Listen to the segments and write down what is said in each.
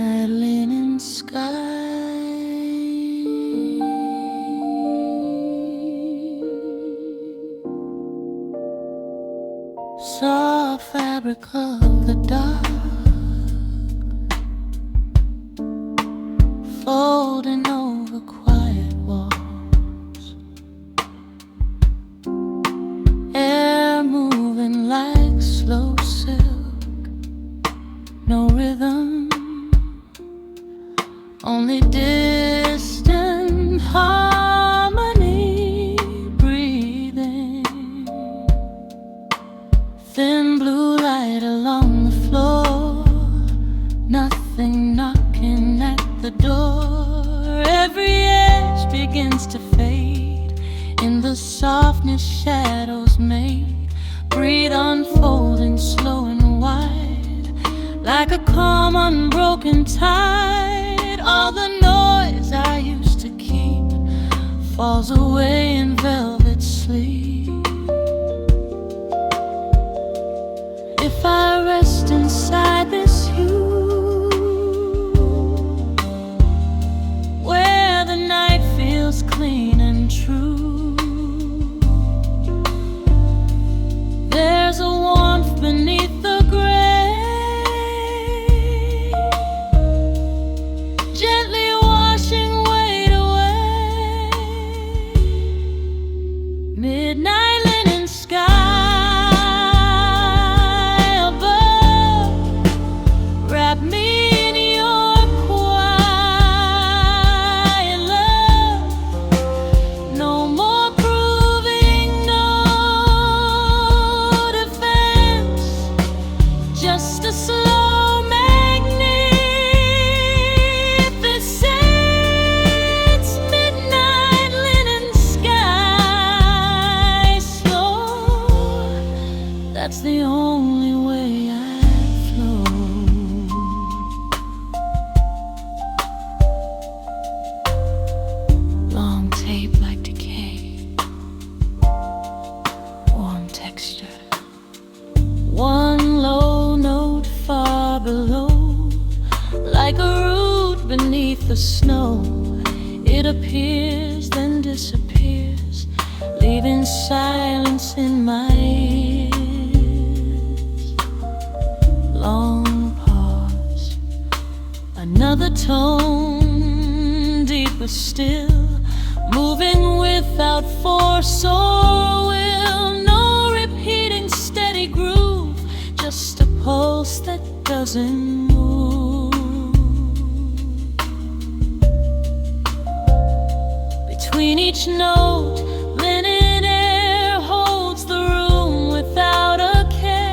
midnight linen sky. Soft fabric of the dark, folding over quiet walls, air moving like slow silk, no rhythm, only distant harmony breathing. Thin blue light along the floor, nothing knocking at the door. Every edge begins to fade in the softness shadows make. Breathe unfolding slow and wide, like a calm unbroken tide. All the noise I used to keep falls away in velvet sleep. If I rest inside this hue, where the night feels clean and true, there's a warmth beneath the gray, gently washing weight away. Midnight linen sky that's the only way I flow. Long tape like decay, warm texture. One low note far below, like a root beneath the snow. It appears then disappears, leaving silence in my ears. Long pause, another tone, deeper still, moving without force or will. No repeating steady groove, just a pulse that doesn't move. Between each note, linen air holds the room without a care.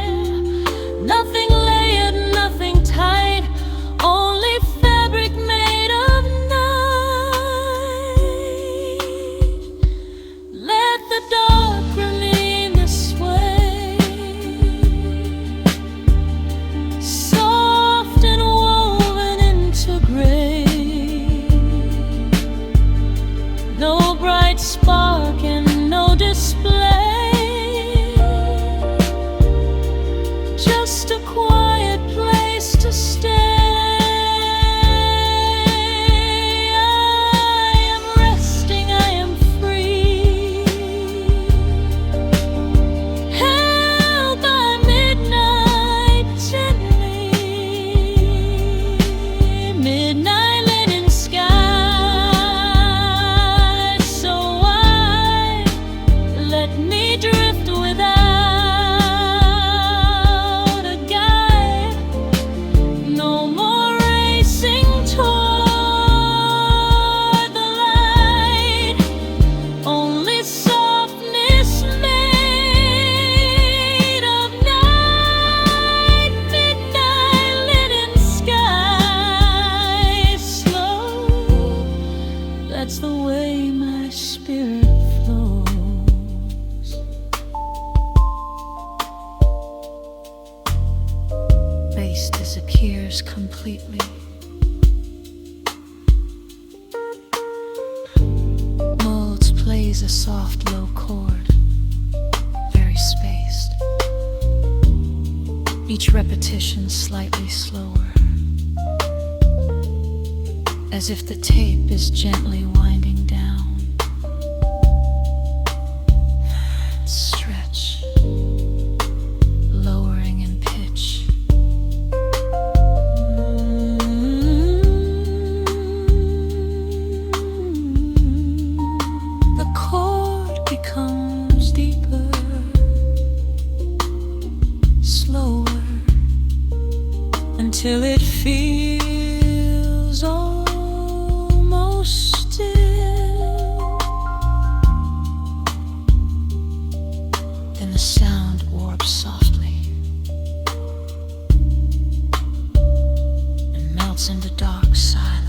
Nothing layered, nothing tight, only fabric made of night. Let the dark remain this way, soft and woven into gray. No bright spark and no display, just a quiet place to stay. I am resting, I am free, held by midnight gently. Midnight linen sky, so wide, let me drift without a guide. No more racing toward the light, only softness made of night. Midnight linen sky, slow, that's the way my spirit flows. Bass disappears completely. Molds plays a soft low chord, very spaced. Each repetition slightly slower. as if the tape is gently winding down. Stretch, lowering in pitch. The chord becomes deeper, slower, until it feels almost still. Then the sound warps softly and melts into dark silence.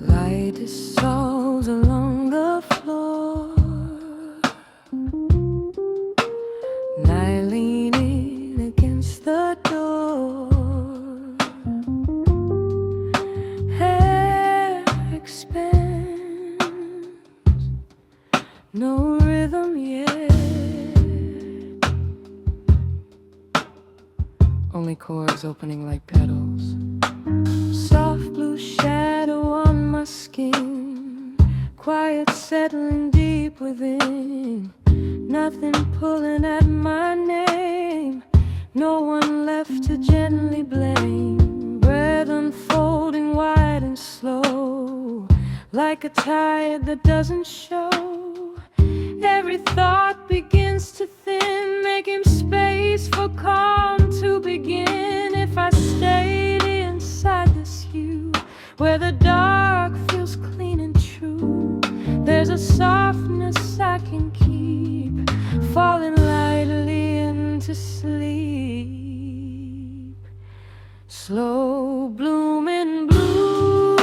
Light dissolves along the floor, and I lean in against the door. Hair expands, no rhythm yet, only chords opening like petals. Soft blue shadow on my skin, quiet settling deep within. Nothing pulling at my name, no one left to gently blame. Breath unfolding wide and slow, like a tide that doesn't show. Every thought begins to thin, making space for calm to begin. If I stayed inside this hue, where the dark feels clean and true, there's a softness I can keep, falling lightly into sleep. Slow blooming blue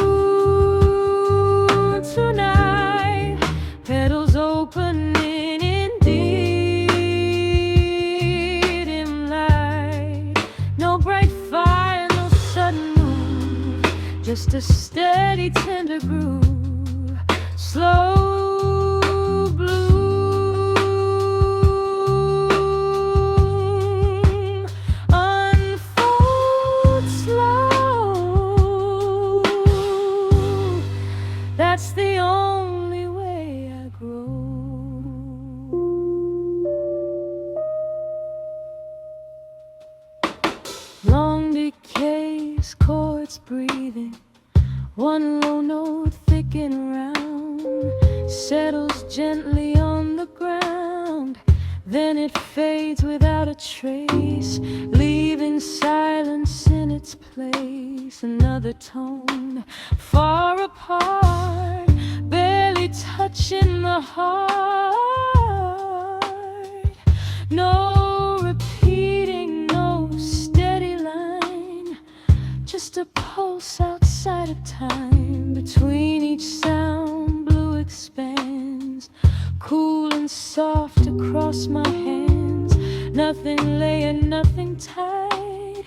tonight, petals opening in deep dim light. No bright fire, no sudden move, just a steady tender groove. Slow bloom unfold slow. That's the only way I grow. Long decays, chords breathing, one low note thick and round, settles gently on the ground. Then it fades without a trace, leaving silence in its place. Another tone, far apart, barely touching the heart. No repeating, no steady line, just a pulse outside of time. Between each sound, blue expands, cool and soft across my hands. Nothing laying, nothing tied,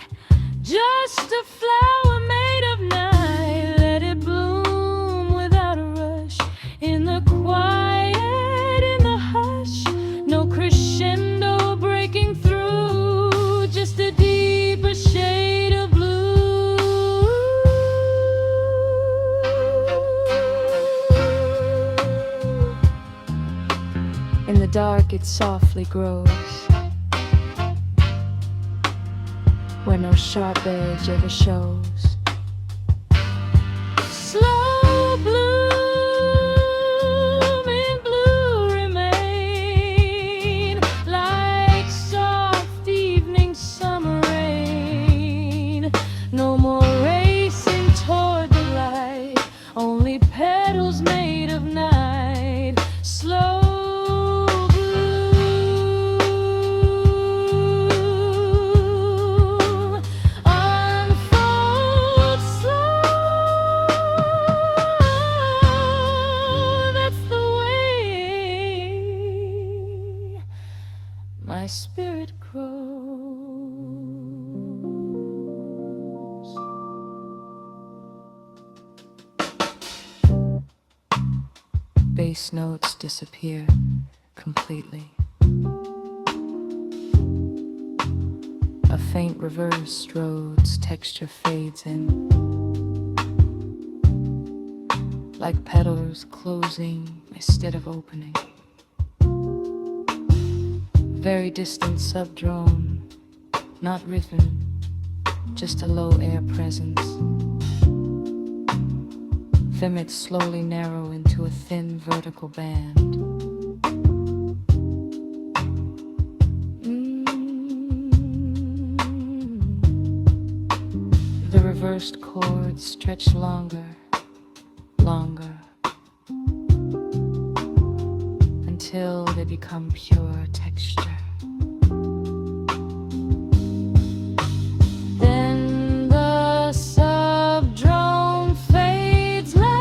just a flower made of night. Let it bloom without a rush, in the quiet, in the hush. No crescendo breaking through, just a deeper shade of blue. In the dark it softly grows, where no sharp edge ever shows. Slow blue bass notes disappear completely. A faint reversed Rhodes texture fades in, like petals closing instead of opening. Very distant subdrone, not rhythm, just a low air presence. Vomits slowly narrow into a thin vertical band. The reversed chords stretch longer, longer, until they become pure texture. Then the subdrone fades last,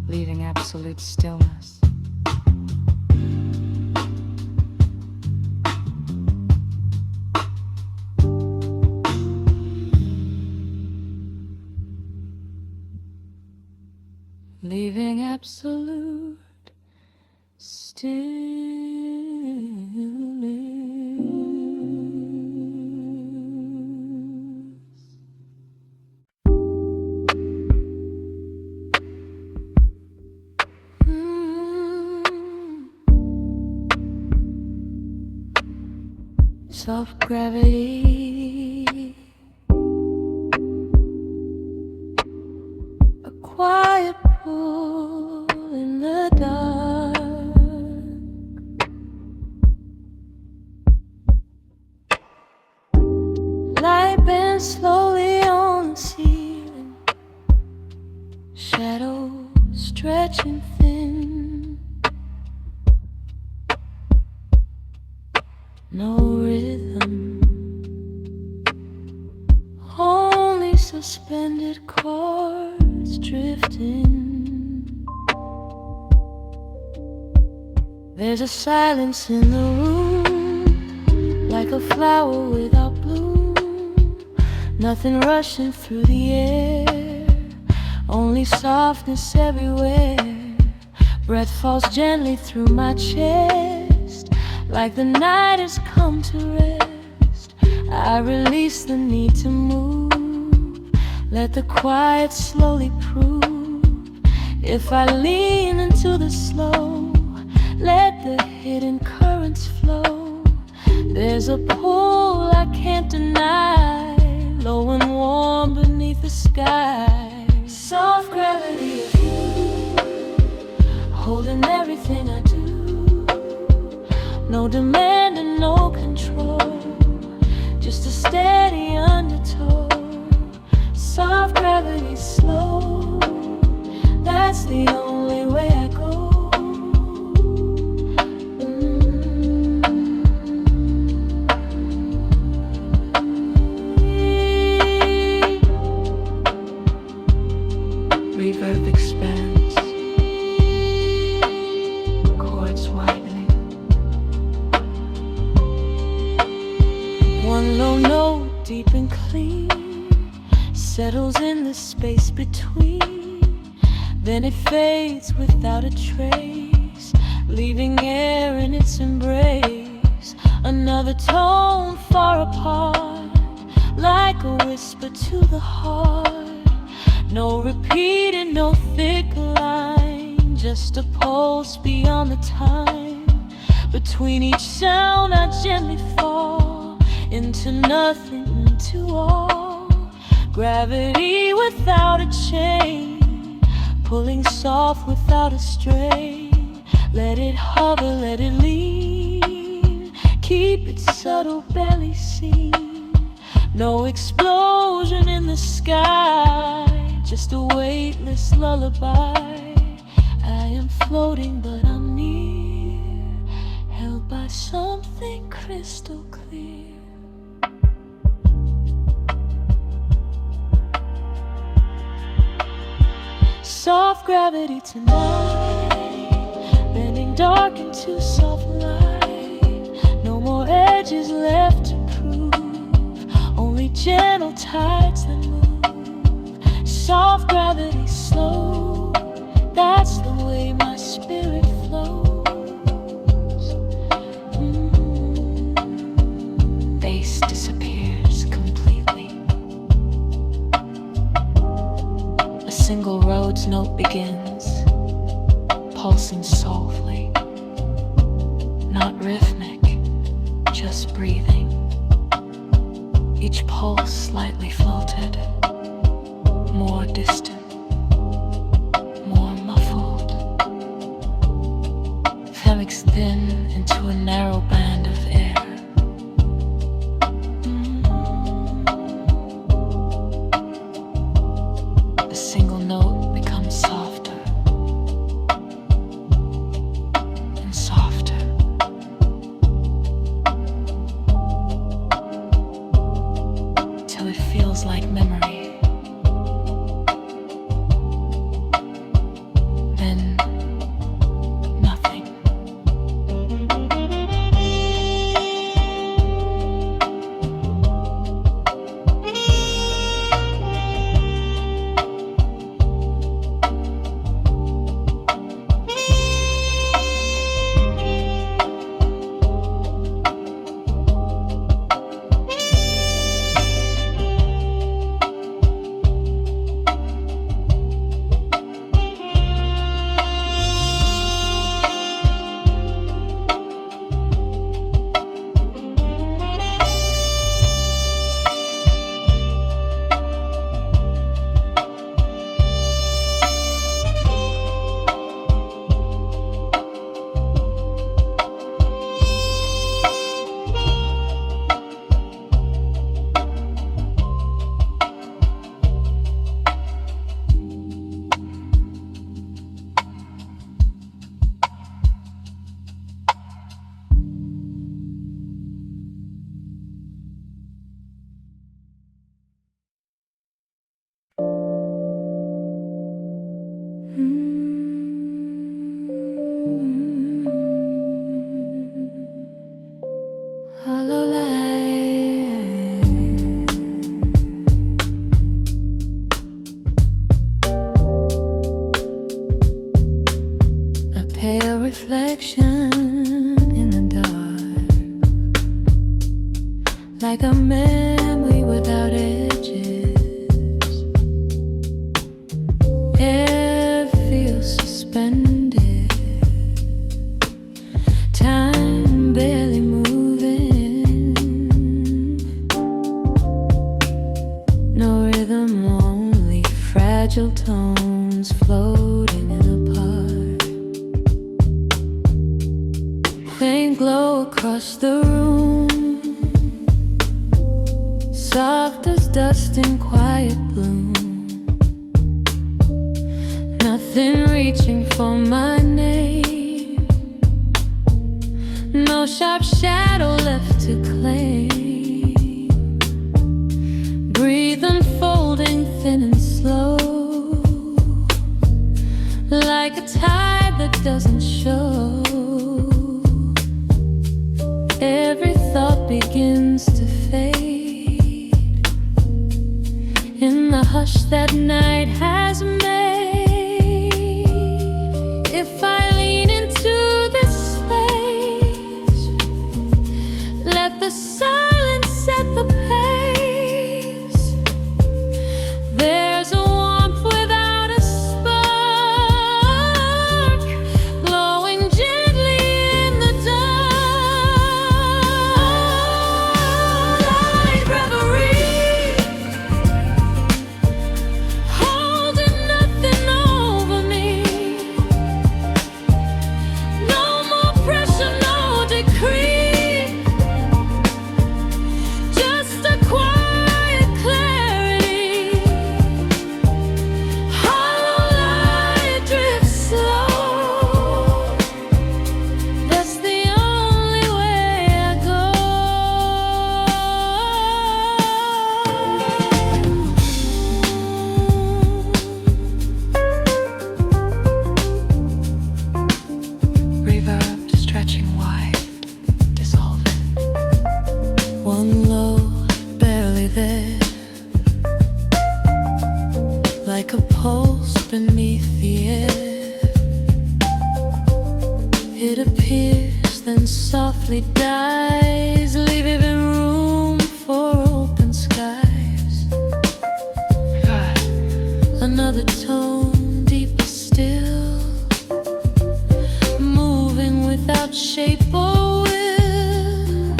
leaving absolute stillness. Leaving absolute stillness. Soft gravity, a quiet pool in the dark. Light bends slowly on the ceiling, shadows stretching thin. No rhythm, only suspended chords drifting. There's a silence in the room, like a flower without bloom. Nothing rushing through the air, only softness everywhere. Breath falls gently through my chest, like the night has come to rest. I release the need to move, let the quiet slowly prove. If I lean into the slow, let the hidden currents flow. There's a pull I can't deny, low and warm beneath the sky. Soft gravity of you, holding everything I do. No demand and no control, just a steady undertow. Soft gravity slow, that's the only way I go. Reverb expands, chords widening. One low note, deep and clean, settles in the space between. Then it fades without a trace, leaving air in its embrace. Another tone far apart, like a whisper to the heart. No repeating, no thick line, just a pulse beyond the time. Between each sound I gently fall, into nothing, into all. Gravity without a chain, pulling soft without a strain. Let it hover, let it lean, keep it subtle, barely seen. No explosion in the sky, just a weightless lullaby. I am floating but I'm near, held by something crystal clear. Soft gravity tonight, bending dark into soft light. No more edges left to prove, only gentle tides that move. soft gravity slow. That's the way my spirit flows. Bass disappears completely. A single Rhodes note begins, pulsing soulfully, not rhythmic, just breathing. Each pulse slightly floated, more distant, more muffled. Femix thin into a narrow band of air. A single note becomes softer and softer. Till it feels like memory. Then nothing. Hollow light, a pale reflection in the dark, like a memory without edges. Air feels suspended, time barely moving. No rhythm, only fragile tones floating in a part. Faint glow across the room, soft as dust in quiet bloom. Nothing reaching for my name, no sharp shadow left to claim. Breathe unfolding thin and slow, like a tide that doesn't show. Every thought begins to fade in the hush that night has made. If I lean into this space, let the silence set the pace. There's a warmth without a spark, glowing gently in the dark. Light reverie, holding nothing over me. No more pressure, no decree, just a quiet clarity. Hollow light drifts slow, that's the only way I go. Reverb stretching wide, dissolving. One low, barely there, like a pulse beneath the air. It appears, then softly dies, leaving room for open skies. Another tone, deeper still, moving without shape or will.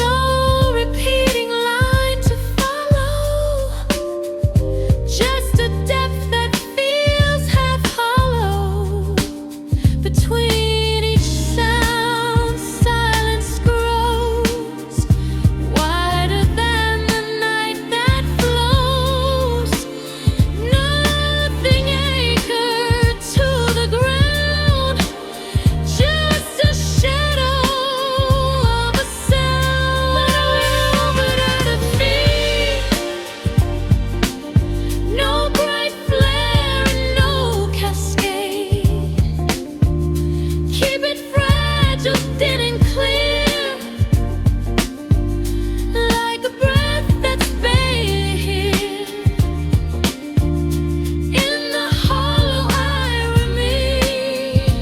No repeating line to follow, just a depth that feels half hollow. Between each sound, silence grows wider than the night that flows. Nothing anchored to the ground, just a shadow of a sound. But at a feet, no bright flare and no cascade. Keep it fragile, thin and clear, like a breath that's bathed here. In the hollow I remain,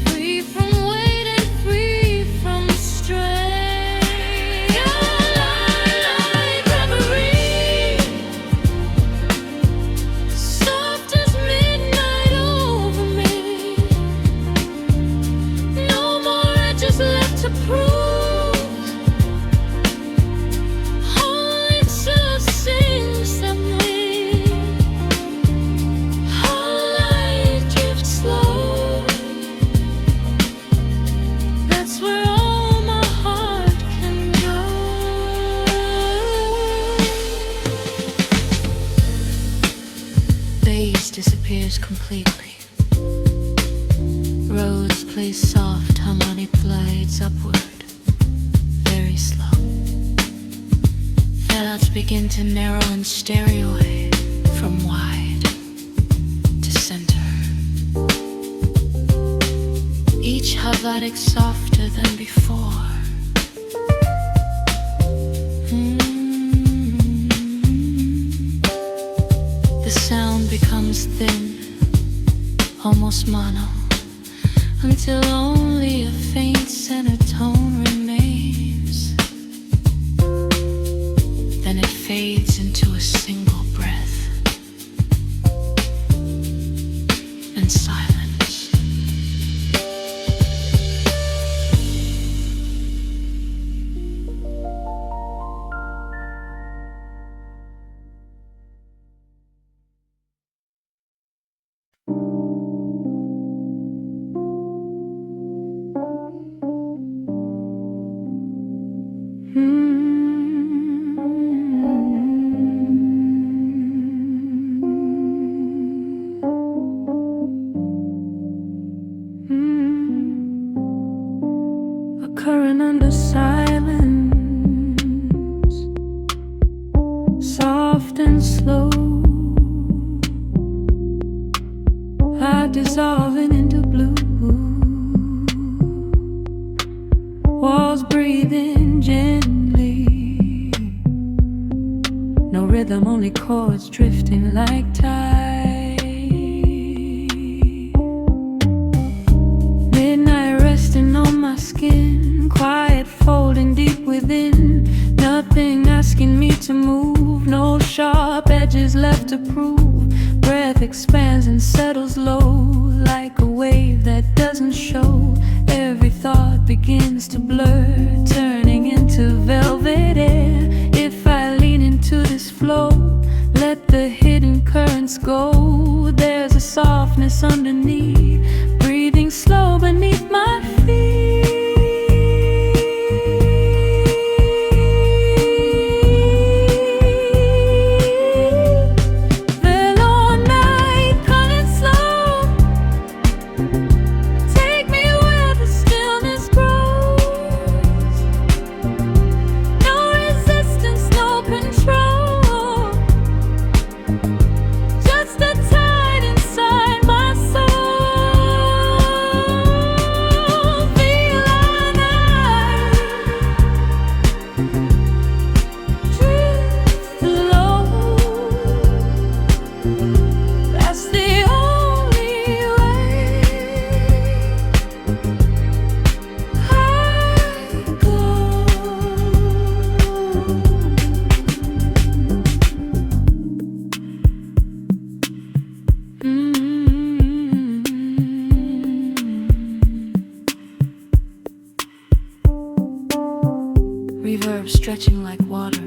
free from weight and free from strain. Like reverie, soft as midnight over me. No more edges left to prove, only to sing simply. All light drifts slow, that's where all my heart can go. Base disappears completely. Roads play soft, harmonic glides upward, very slow. Felts begin to narrow and stray away from wide to center. Each harmonic softer than before. The sound becomes thin, almost mono, until only a faint center tone remains. Then it fades into a single breath and silence. Occurring under silence, soft and slow, I dissolving into blue. Walls breathing gently, no rhythm, only chords drifting like tide. Midnight resting on my skin, quiet folding deep within. Nothing asking me to move, no sharp edges left to prove. Breath expands and settles low, like a wave that doesn't show. Every thought begins to blur, turning into velvet air. If I lean into this flow, let the hidden currents go. There's a softness underneath, breathing slow beneath my feet. Veil night, calling slow, take me where the stillness grows. No resistance, no control, just a tide inside my soul. stretching like water.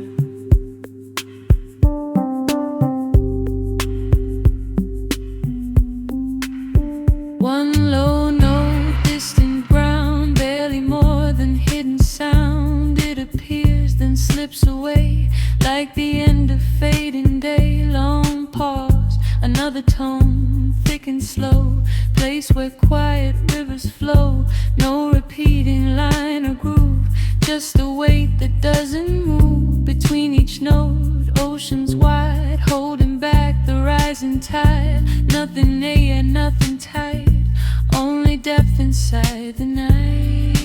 One low note, distant ground, barely more than hidden sound. It appears, then slips away, like the end of fading day. Long pause, another tone, thick and slow, place where quiet rivers flow. No repeating line or groove, just a weight that doesn't move. Between each note, oceans wide, holding back the rising tide. Nothing near, nothing tight, only depth inside the night.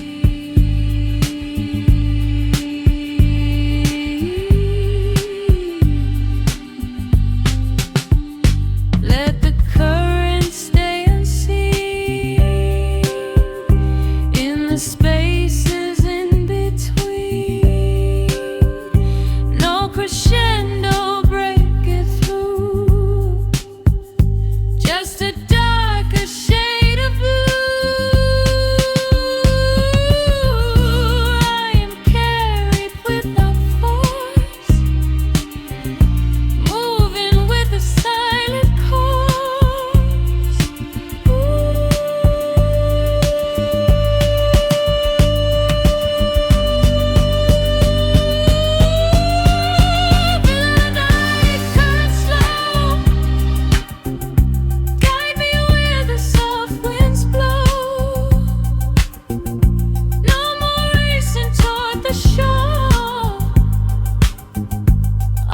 Let the current stay unseen in the spaces in between. No crescendo break it through, just a darker shade of blue. I am carried without force, moving with a silent course. Feel the night current slow, guide me where the soft winds blow. No more racing toward the shore,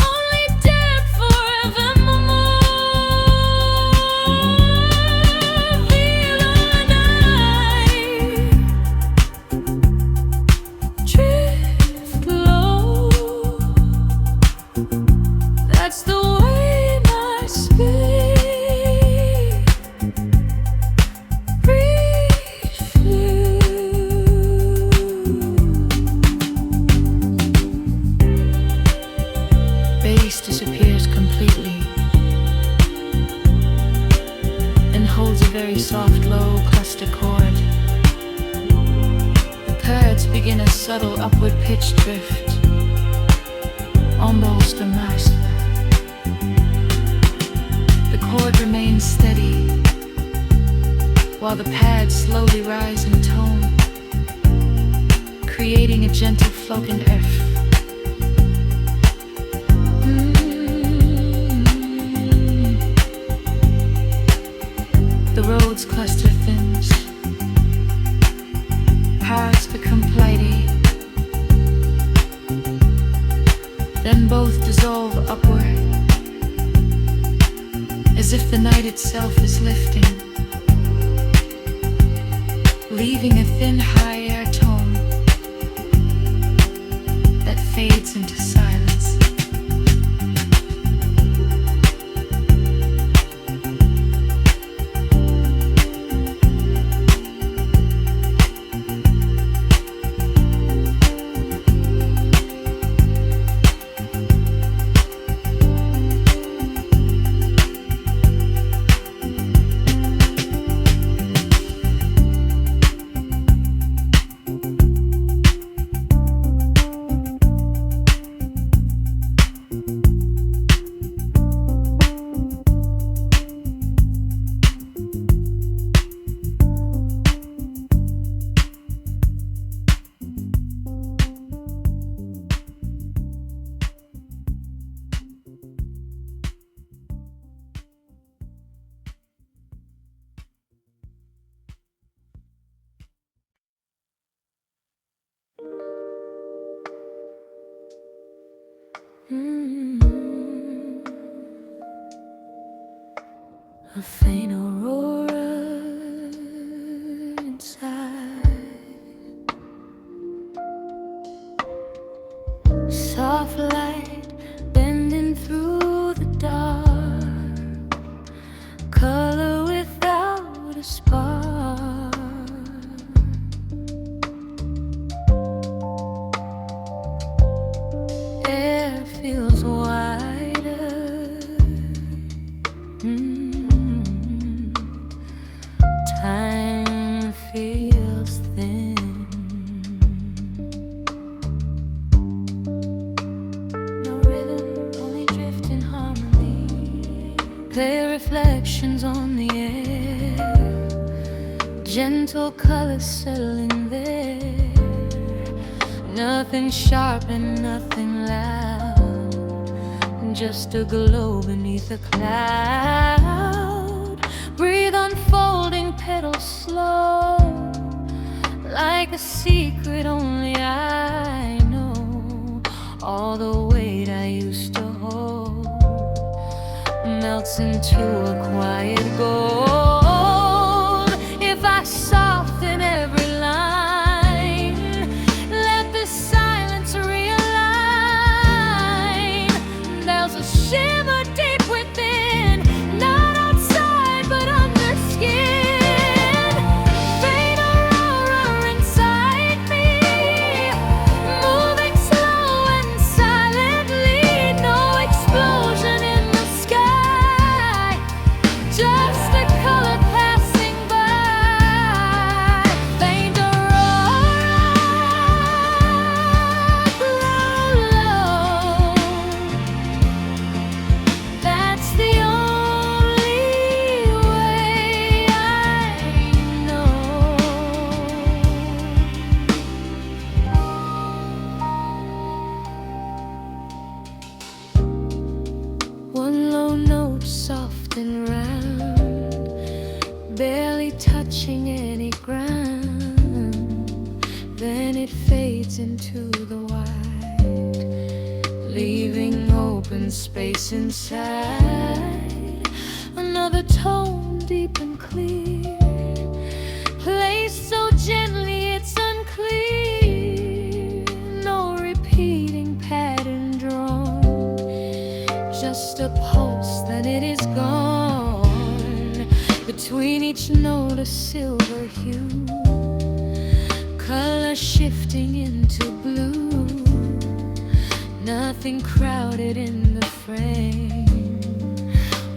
only depth forevermore. Feel the night drift low. That's the way my spirit reflews. Bass disappears completely and holds a very soft, low cluster chord. The chords begin a subtle upward pitch drift, almost a master. The chord remains steady while the pads slowly rise in tone, creating a gentle floating F. The roads cluster thins, paths become flighty, then both dissolve upward, as if the night itself is lifting, leaving a thin high air tone that fades into silence. A faint aurora inside, soft light bending through the dark, color without a spark. Air feels wider. Time feels thin. reflections on the air, gentle colors settling there. Nothing sharp and nothing loud, just a glow beneath a cloud. Breathe unfolding petals slow, like a secret only I know. All the weight I used to hold melts into a quiet gold. If I soften every line, let the silence realign. There's a shimmer deep within, not outside but under skin. Faint aurora inside me, moving slow and silently. No explosion in the sky, just a color passing by. Faint aurora, glow low. That's the only way I know. One low note, soft and round, barely touching any ground. Then it fades into the white, leaving open space inside. Another tone, deep and clear, placed so gently it's unclear. No repeating pattern drawn, just a pulse, then it is gone. Between each note a silver hue, color shifting into blue. Nothing crowded in the frame,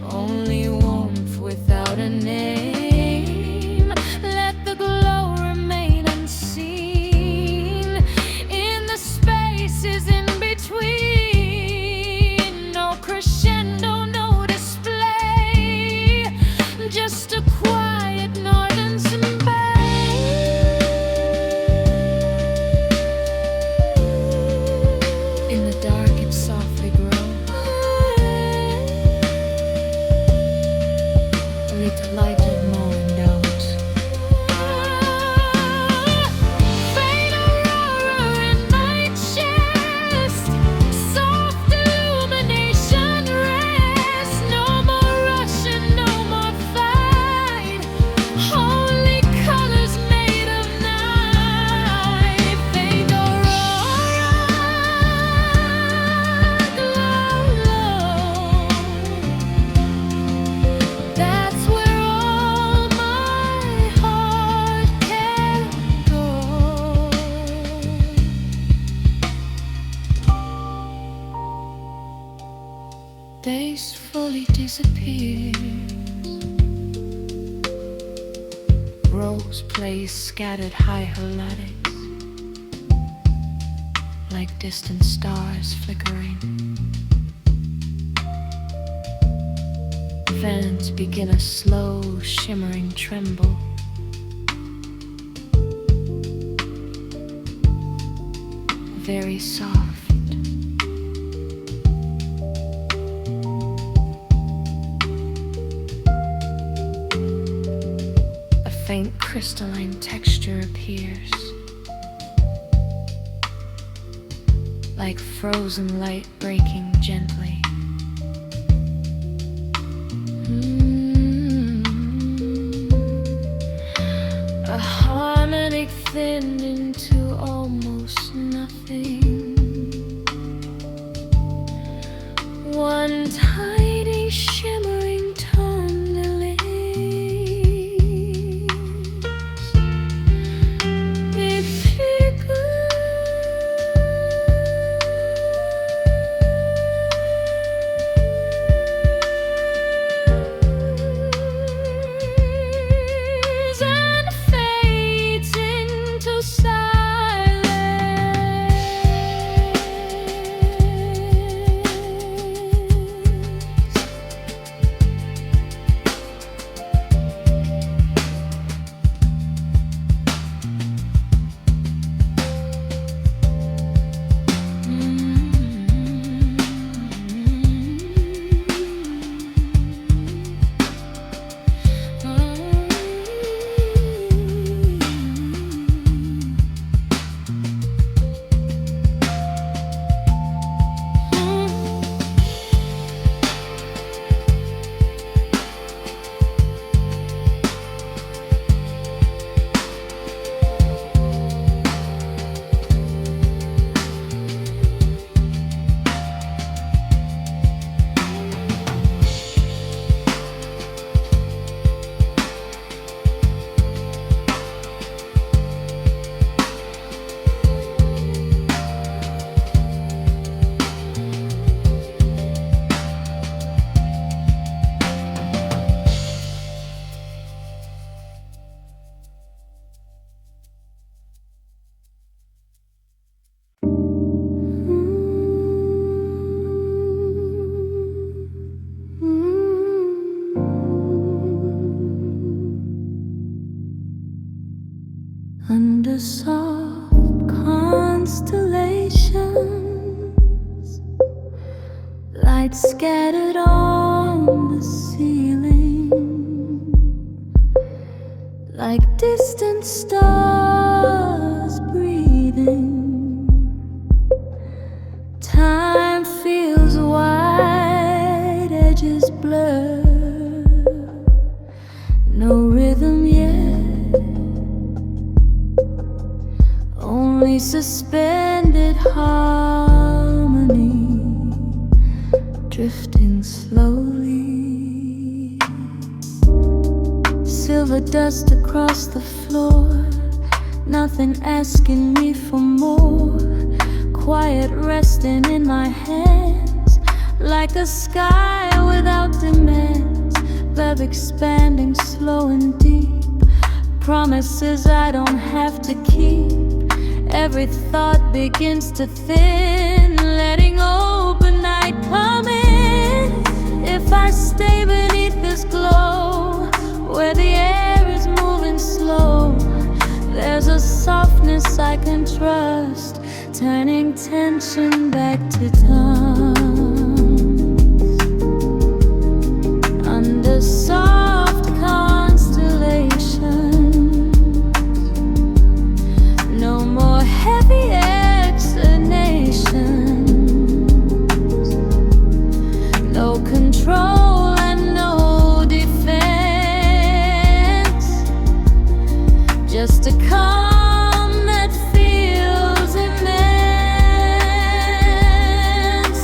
only warmth without a name. Let the glow remain unseen in the spaces in between. No crescendo, no display, just a quiet northern symphony. In the dark it softly grows, a little lighter moment out. Faint aurora in my chest, soft illumination rest. No more rush and no more fight, only colors made of night. Faint aurora, glow low. That's where all my heart can go. Days fully disappear, rose plays scattered high halatics, like distant stars flickering. Fans begin a slow shimmering tremble. Very soft. A faint crystalline texture appears, like frozen light breaking gently. A harmonic thinned into almost nothing. One tiny shimmering tone release. It flickers and fades into silence. light scattered on the ceiling, like distant stars breathing. Time feels wide, edges blur, no rhythm yet, only suspended harmony, drifting slowly. Silver dust across the floor, nothing asking me for more. Quiet resting in my hands, like a sky without demands. Love expanding slow and deep, promises I don't have to keep. Every thought begins to thin, letting open night come in. If I stay beneath this glow, where the air is moving slow, there's a softness I can trust, turning tension back to tongues. Under soft constellations, no more heavy explanations, no control and no defense, just a calm that feels immense.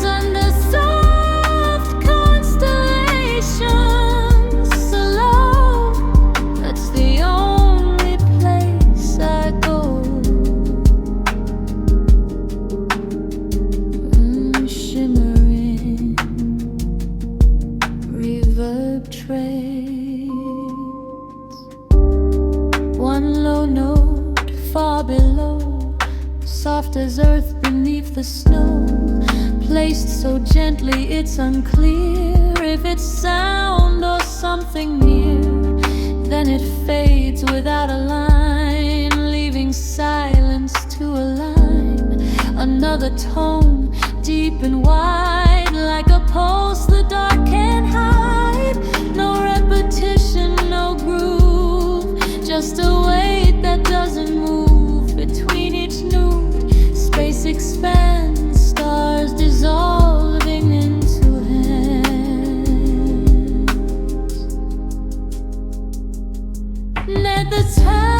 Under soft constellations alone, that's the only place I go. Shimmering reverb trails, one low note far below, soft as earth beneath the snow, placed so gently it's unclear if it's sound or something near. Then it fades without a line, leaving silence to align. Another tone, deep and wide, like a pulse the dark can't hide. No repetition, no groove, just a weight that doesn't move. Between each note, space expands, stars dissolving into hands. And at the time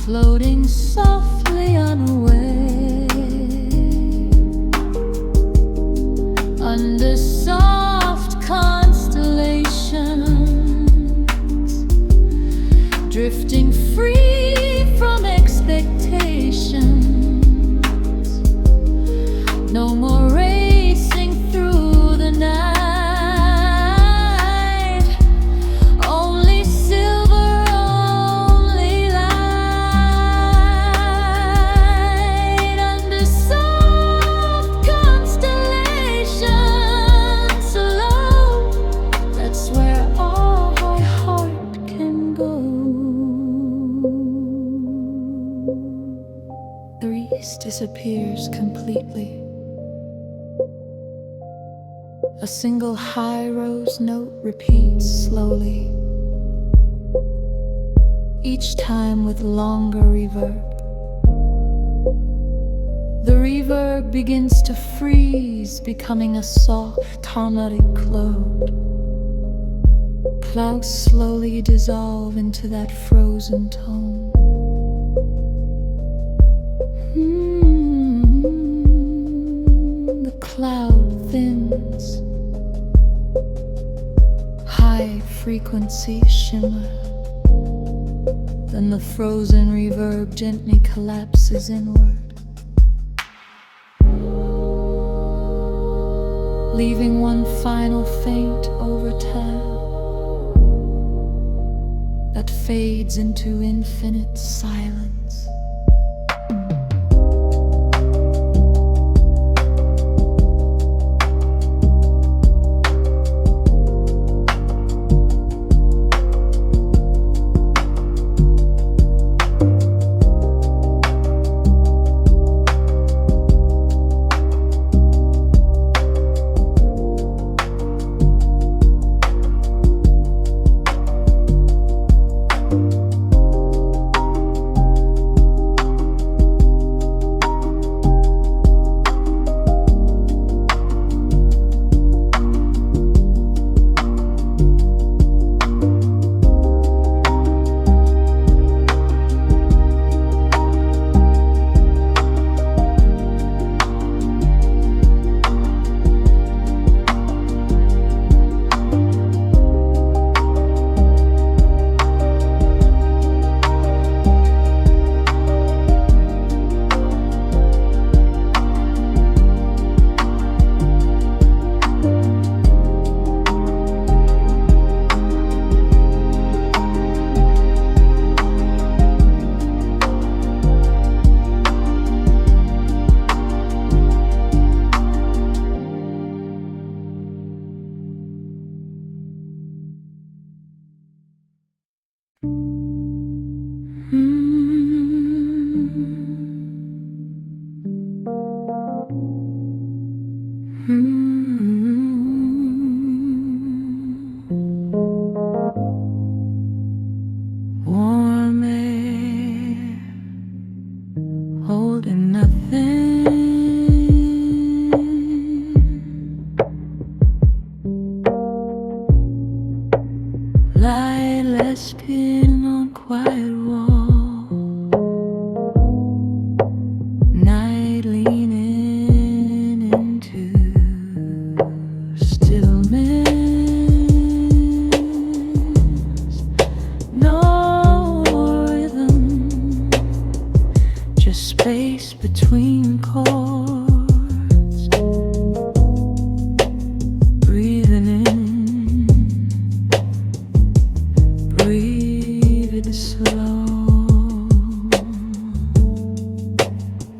floating softly unaware, under soft constellations, drifting free from expectations, no more racing through the night. The east disappears completely. A single high rose note repeats slowly, each time with longer reverb. The reverb begins to freeze, becoming a soft harmonic cloud. Clouds slowly dissolve into that frozen tone. The cloud thins, high frequency shimmer. The and the frozen reverb gently collapses inward, leaving one final faint overtab that fades into infinite silence. Warm air, holding nothing. Lightless skin on quiet wall. Night leaning into stillness. No rhythm, just space between chords. Breathing in, breathe it slow.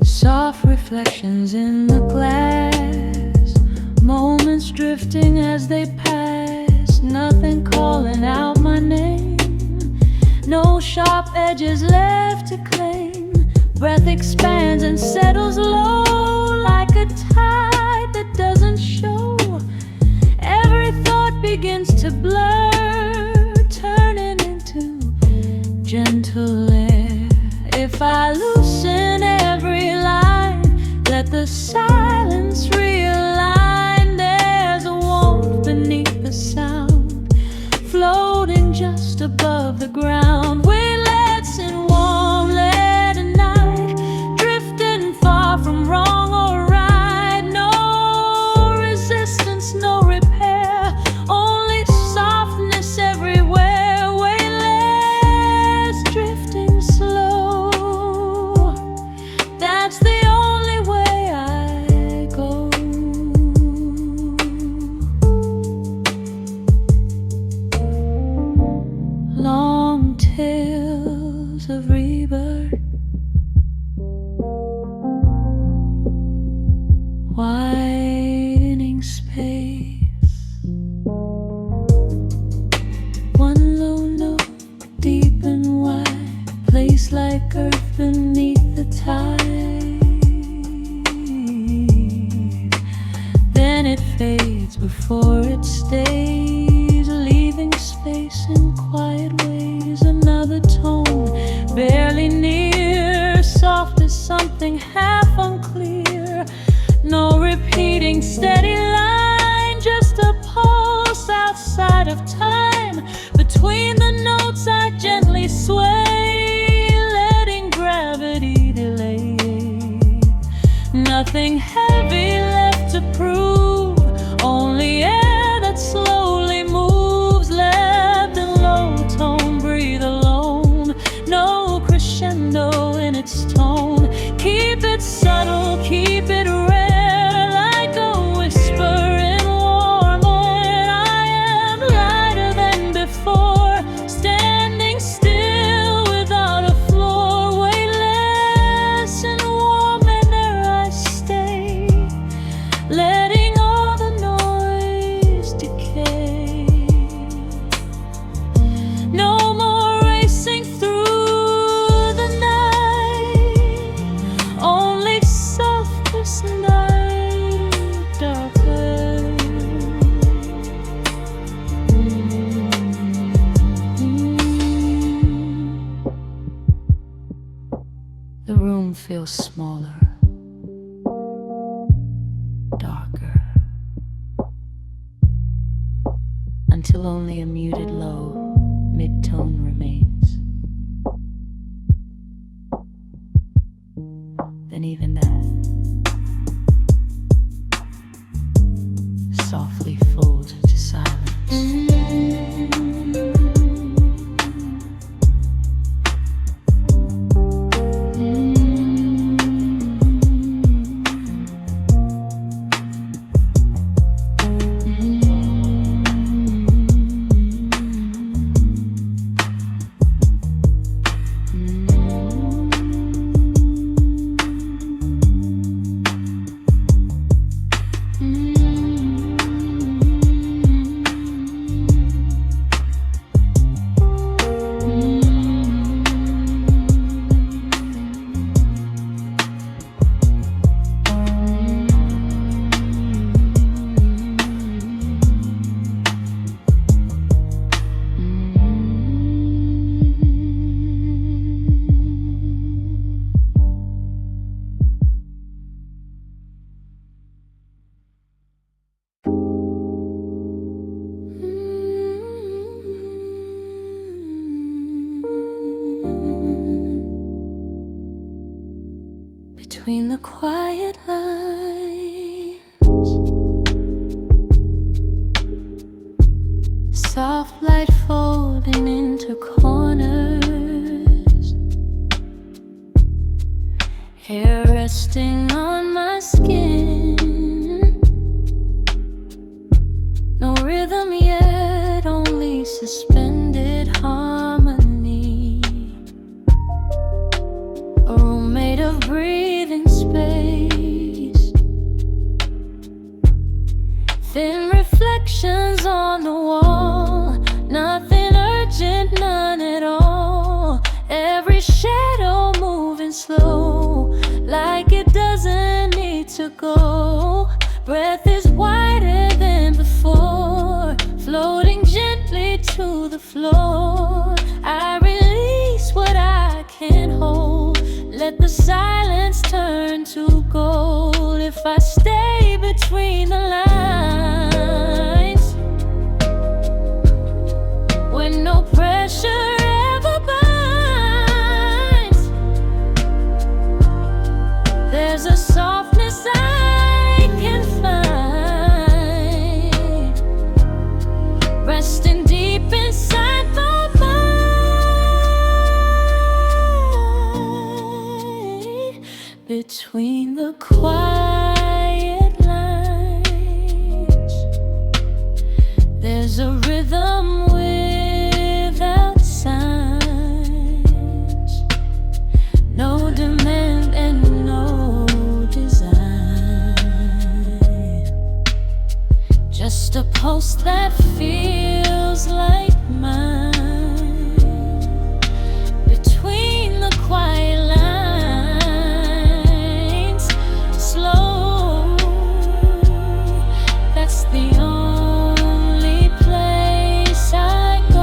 Soft reflections in the glass, moments drifting as they pass. Nothing calling out my name, no sharp edges left to claim. Breath expands and settles low like a tide that doesn't show. Every thought begins to blur, turning into gentle air. If I loosen every line, let the silence realign. There's a warmth beneath the sound, floating just above the ground. Wavelets in warm lead at night, drifting far from wrong or right. No resistance, no repair, only softness everywhere. Wavelets drifting slow, that's the only way I go. Long tales of rebirth, widening space. One low note, deep and wide, place like earth beneath the tide. Then it fades before it stays, leaving space in quiet ways. Another tone, barely near, soft as something half unclear. No repeating steady line, just a pulse outside of time. Between the notes I gently sway, letting gravity delay. Nothing heavy left to prove, only air that slowly moves. Left in low tone, breathe alone. No know in its tone. Keep it subtle, keep it rare, like a whisper in warm oil. I am lighter than before, standing still without a floor, weightless and warm, and there I stay, letting all the noise decay. No more racing through the night, only softness night darker. The room feels smaller, darker, until only a muted low mid-tone remains. Then even that softly folds into silence. Between the quiet lines, soft light folding into corners, hair resting on my skin. No rhythm yet, only suspended harmony. A room made of breathing space, thin reflections on the wall, nothing urgent, none at all. Every shadow moving slow, like it doesn't need to go. Breath is wider than before, floating gently to the floor. I release what I can't hold, let the silence turn to gold. If I stay between the lines, when no pressure ever binds, there's a softness I can find, resting deep inside my mind. Between the quiet lines, there's a rhythm without signs, no demand and no design, just a pulse that feels like mine. Between the quiet lines, slow, that's the only place I go.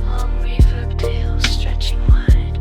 Long reverb tail stretching wide,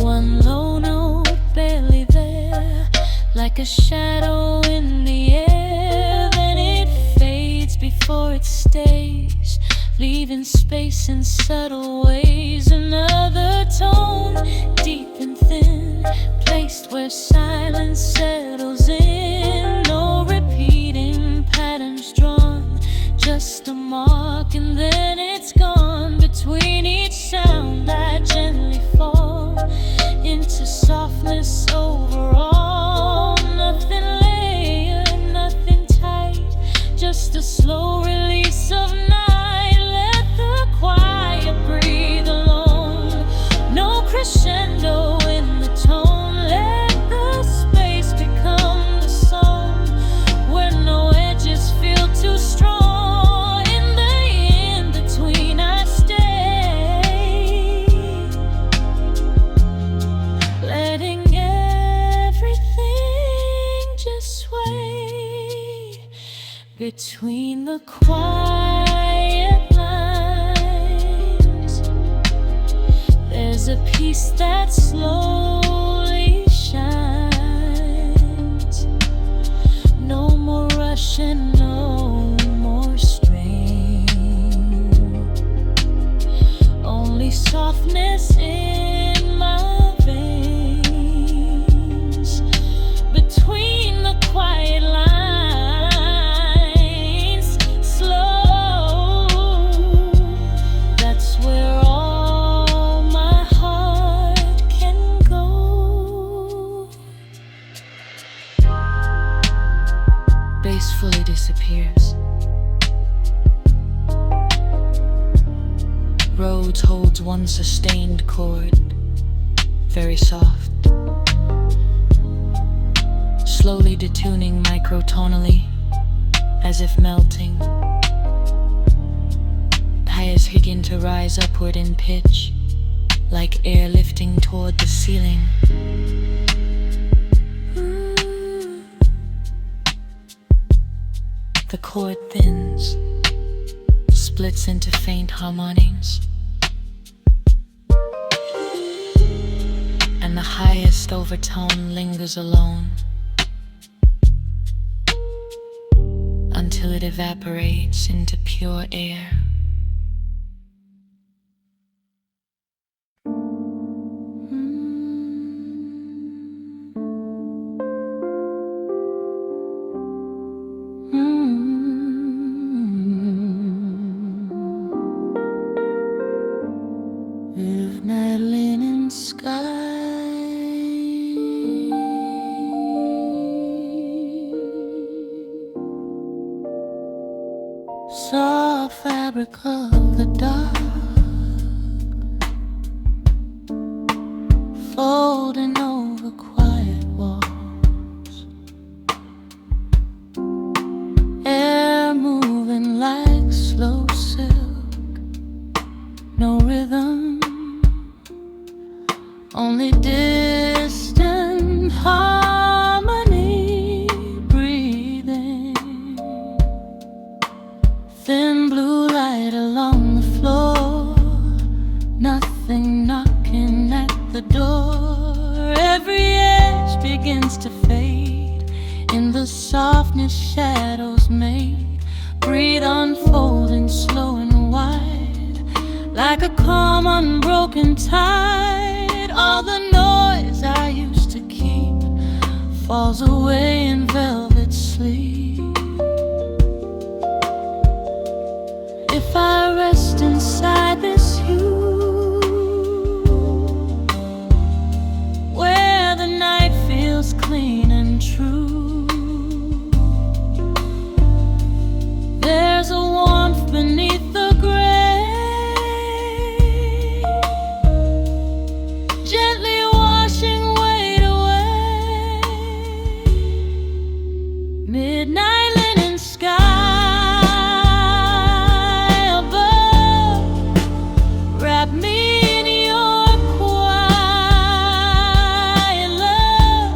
one low note barely there, like a shadow in the air. Then it fades before it stays, leaving space in subtle ways. Another tone, deep and thin, space where silence settles in. No repeating patterns drawn, just a mark and then it's gone. Between each sound I gently fall into softness overall. Nothing layered, nothing tight, just a slow release of night. Let the quiet breathe alone, no crescendo in the tone. Let the space become the song where no edges feel too strong. In the in-between I stay, letting everything just sway between the quiet lines. There's a peace that slowly shines. No more rush and no more strain, only softness in my veins. Between the quiet lines, slow, that's where all my heart can go. Bass fully disappears. Rhodes holds one sustained chord, very soft, slowly detuning microtonally, as if melting. Highs begin to rise upward in pitch, like air lifting toward the ceiling. The chord thins, splits into faint harmonies, and the highest overtone lingers alone until it evaporates into pure air. Midnight linen sky, soft fabric of the dark, folding over quiet walls, air moving like slow silk, no rhythm, only distant harmony breathing. Thin blue light along the floor, nothing knocking at the door. Every edge begins to fade in the softness shadows make. Breathe unfolding slow and wide, like a calm unbroken tide. All the noise I used to keep falls away in velvet sleep. If I rest inside this hue, where the night feels clean and true, there's a warmth beneath the gray, gently washing weight away. Midnight linen sky above, wrap me in your quiet love.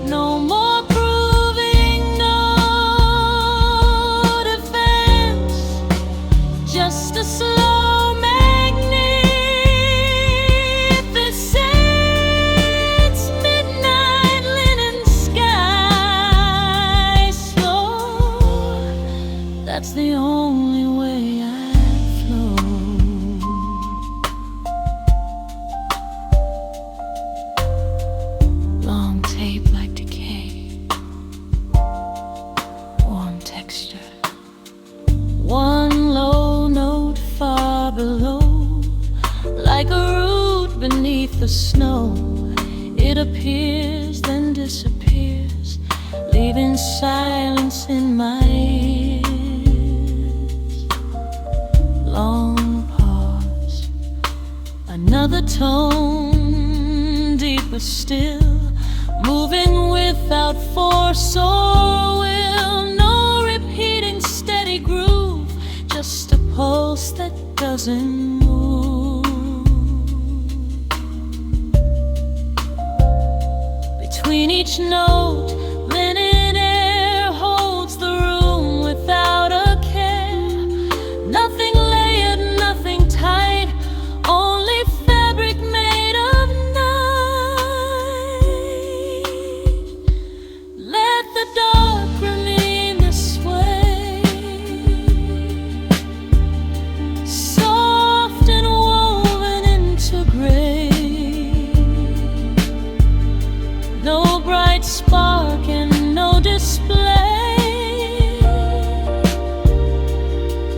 No more proving, no defense, just a slow magnificence. Midnight linen sky, silence in my ears. Long pause, another tone, deeper still, moving without force or will. No repeating steady groove, just a pulse that doesn't move. Between each note, linen air holds the room without a care. Nothing layered, nothing tight, only fabric made of night. Let the dark remain this way, soft and woven into gray. No bright spark and no display,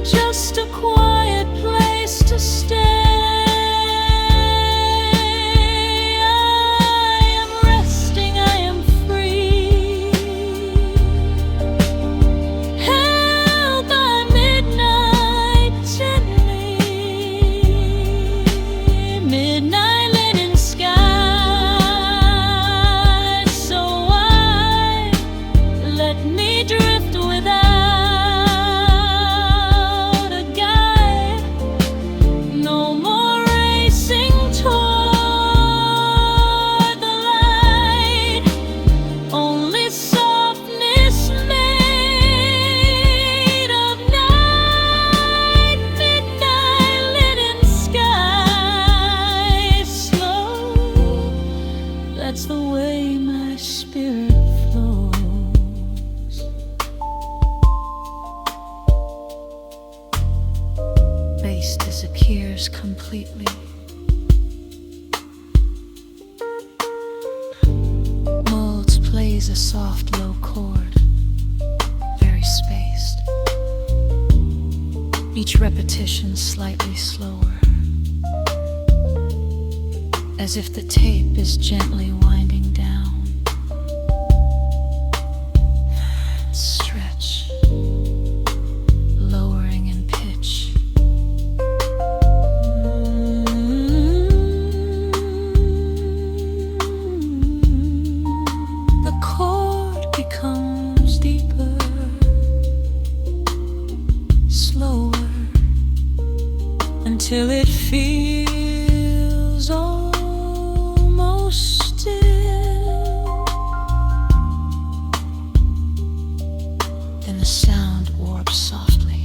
just a quiet place to stay. I am resting, I am free, held by midnight gently. Midnight linen sky, so wide, let me drift without a guide. No more racing toward the light, only softness made of night. Midnight linen sky, slow, that's the way my spirit flows. Bass disappears completely. Molds plays a soft low chord, very spaced. Each repetition slightly slower, as if the tape is gently winding down. Stretch, lowering in pitch. The chord becomes deeper, slower, until it feels almost still. Then the sound warps softly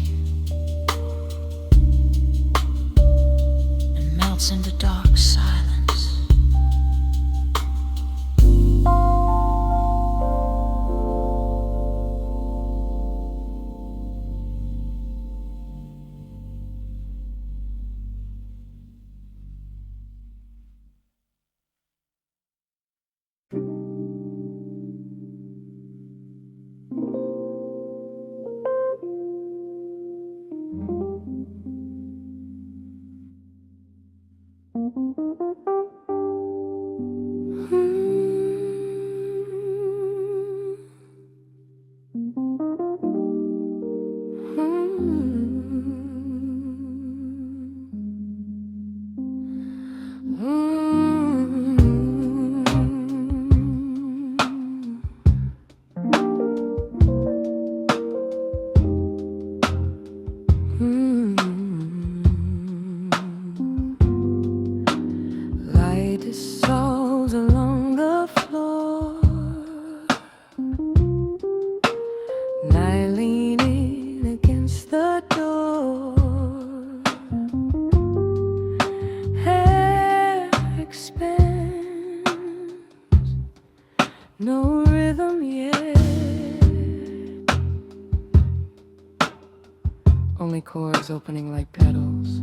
and melts into dark silence. Light dissolves along the floor, night leaning against the door. Hair expands, no rhythm yet, only chords opening like petals.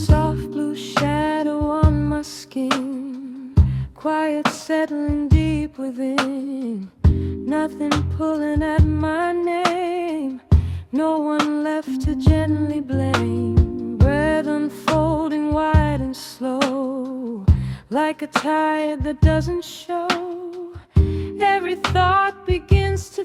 Soft blue shadow on my skin, quiet settling deep within. Nothing pulling at my name, no one left to gently blame. Breath unfolding wide and slow, like a tide that doesn't show. Every thought begins to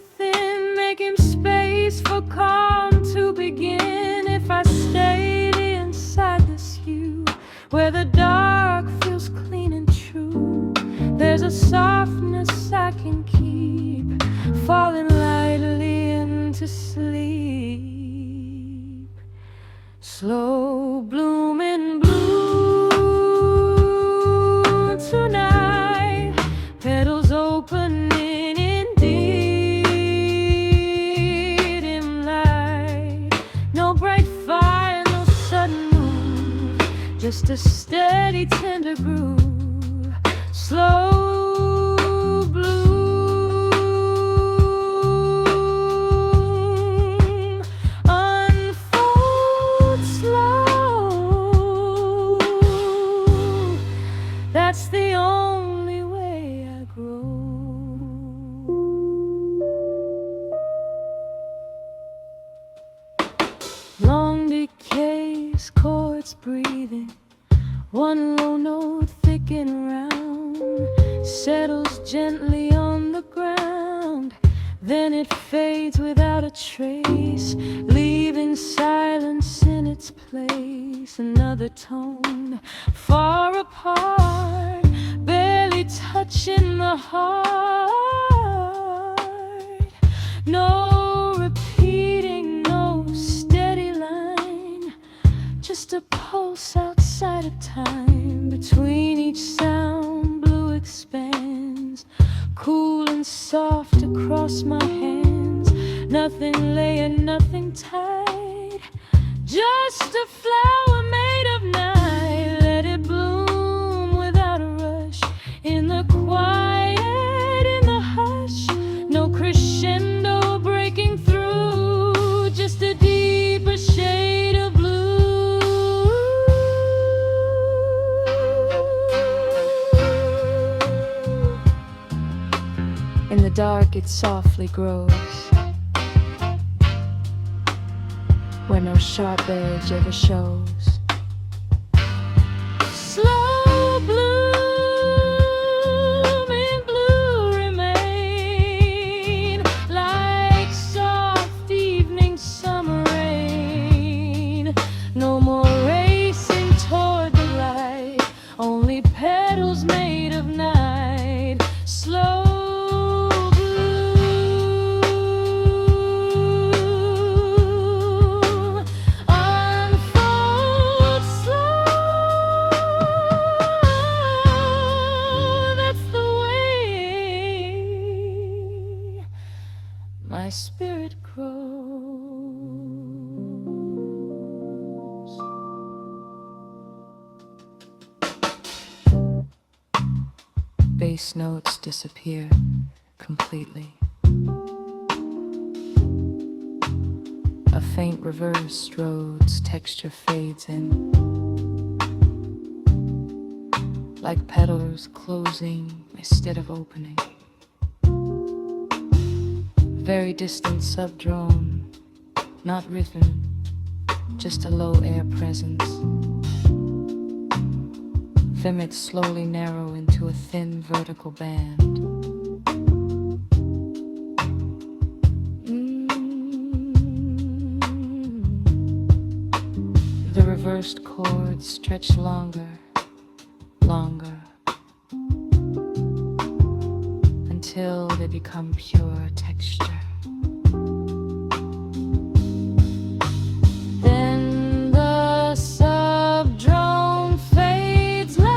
One low note, thick and round, settles gently on the ground. Then it fades without a trace, leaving silence in its place. Another tone, far apart, barely touching the heart. No repeating, no steady line, just a pulse outside of time. Between each sound, blue expands, cool and soft across my hands. Nothing laying, nothing tied, just a flower made of night. Let it bloom without a rush, in the quiet, in the hush. No crescendo breaking through, just a deeper shade of blue. In the dark it softly grows, where no sharp edge ever shows. Slow blooming blue remain, like soft evening summer rain. No more racing toward the light, only petals made of night. Slow my spirit grows. Bass notes disappear completely. A faint reversed Rhodes texture fades in, like petals closing instead of opening. Very distant subdrone, not rhythm, just a low air presence. Vemits slowly narrow into a thin vertical band. The reversed chords stretch longer, longer, until they become pure texture. Then the subdrone fades last,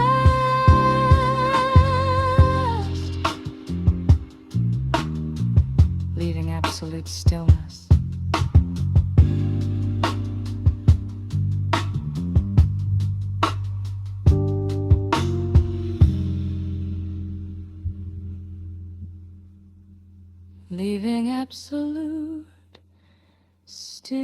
leaving absolute stillness. Leaving absolute stillness.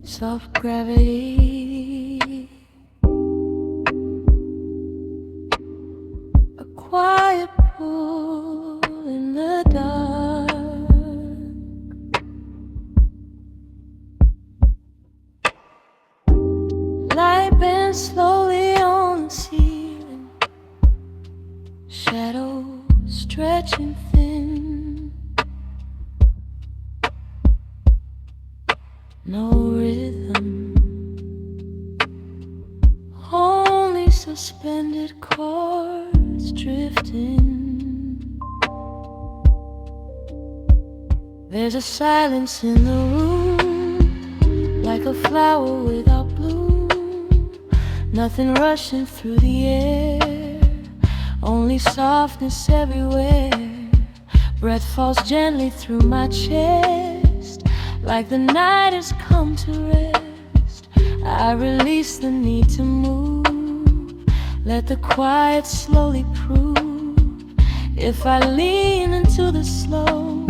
Soft gravity, a quiet pool in the dark. Light bends slowly on the ceiling, shadows stretching thin. No rhythm, only suspended chords drifting. There's a silence in the room, like a flower without bloom. Nothing rushing through the air, only softness everywhere. Breath falls gently through my chest, like the night has come to rest. I release the need to move, let the quiet slowly prove. If I lean into the slow,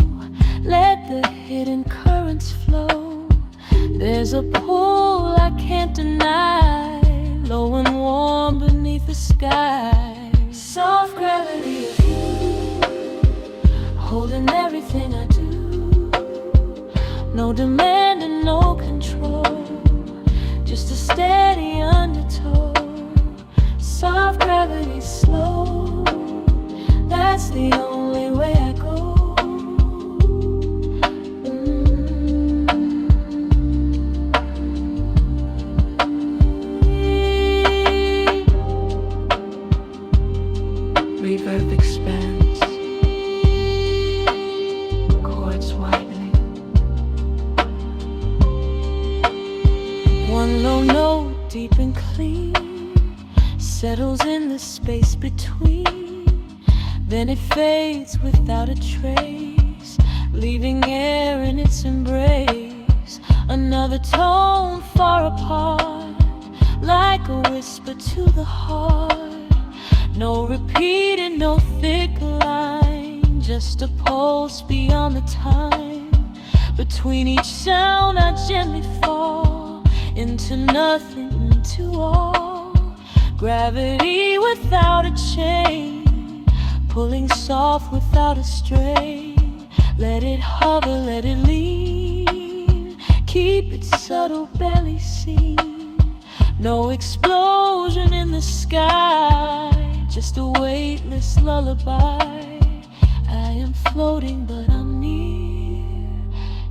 let the hidden currents flow. There's a pull I can't deny, low and warm beneath the sky. Soft gravity of you, holding everything I do. No demand and no control, just a steady undertow. Soft gravity slow, that's the only way I go. Reverb expands, chords widening. One low note, deep and clean, settles in the space between. Then it fades without a trace, leaving air in its embrace. Another tone far apart, like a whisper to the heart. No repeat and no thick line, just a pulse beyond the time. Between each sound I gently fall, into nothing, into all. Gravity without a chain, pulling soft without a strain. Let it hover, let it lean, keep it subtle, barely seen. No explosion in the sky, just a weightless lullaby. I am floating but I'm near,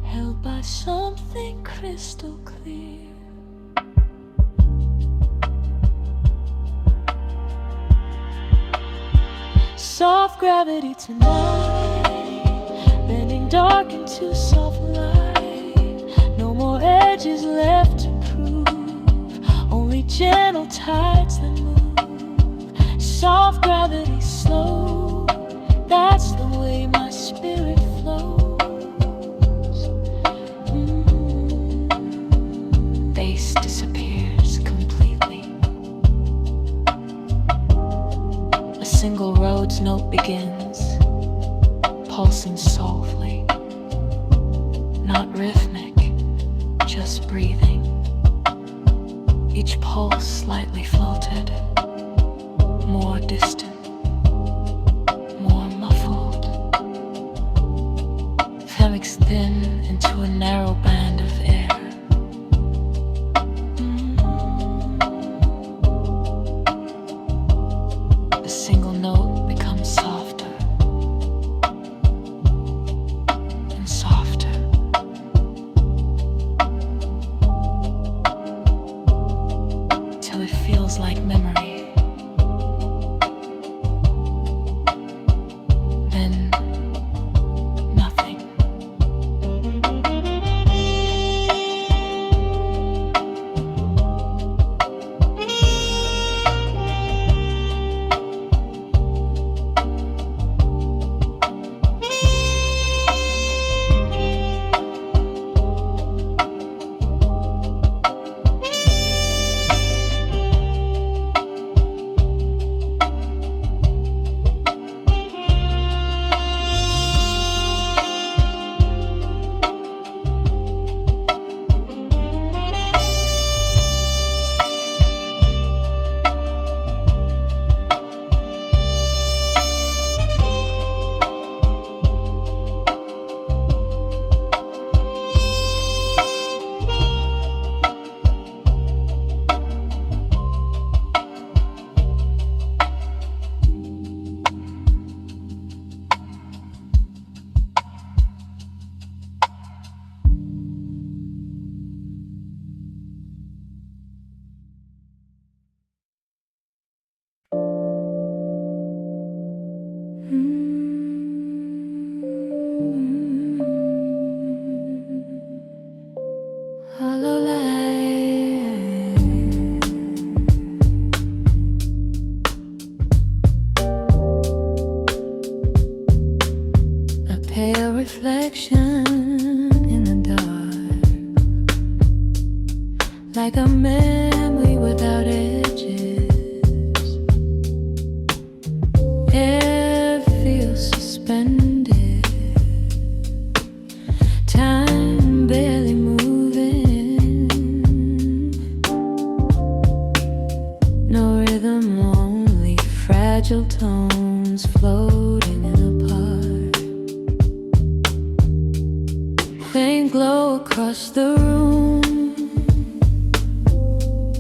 held by something crystal clear. Soft gravity tonight, bending dark into soft light. No more edges left to prove, only gentle tides that move. Soft gravity slow, that's the way my spirit flows. Bass disappears completely. A single Rhodes note begins, pulsing softly, not rhythmic, just breathing. Each pulse slightly floated, more distant, more muffled. Femix thin into a narrow band of air. The single note becomes softer and softer, till it feels like memory. Hollow light, a pale reflection in the dark, like a memory without edges. Air feels suspended, time barely moving. diamonds floating in a park. Faint glow across the room,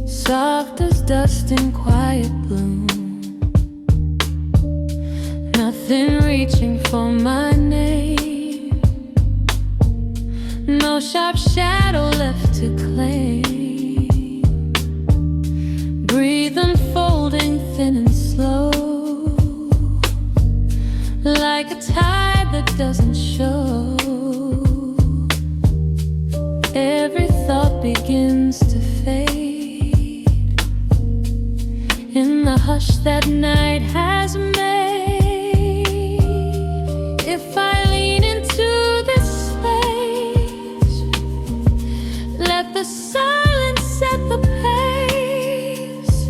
soft as dust in quiet bloom. Nothing reaching for my name, no sharp shadow left to claim. Breathe unfolding thin and slow, like a tide that doesn't show. Every thought begins to fade in the hush that night has made. If I lean into this space, let the silence set the pace.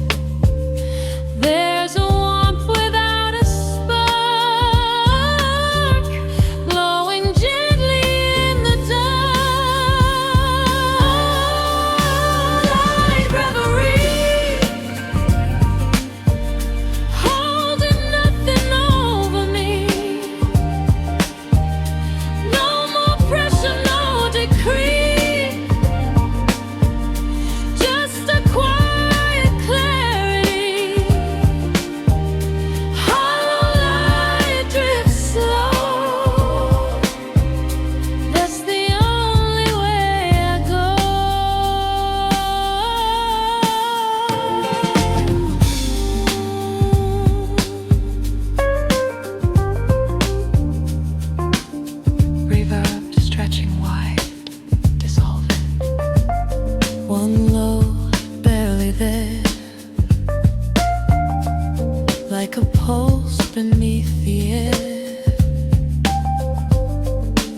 There's a warmth without a spark, glowing gently in the dark. Light reverie, holding nothing over me. No more pressure, no decree, just a quiet clarity. Hollow light drifts slow, that's the only way I go. Reverb stretching wide, dissolving. One note barely there, like a pulse beneath the air.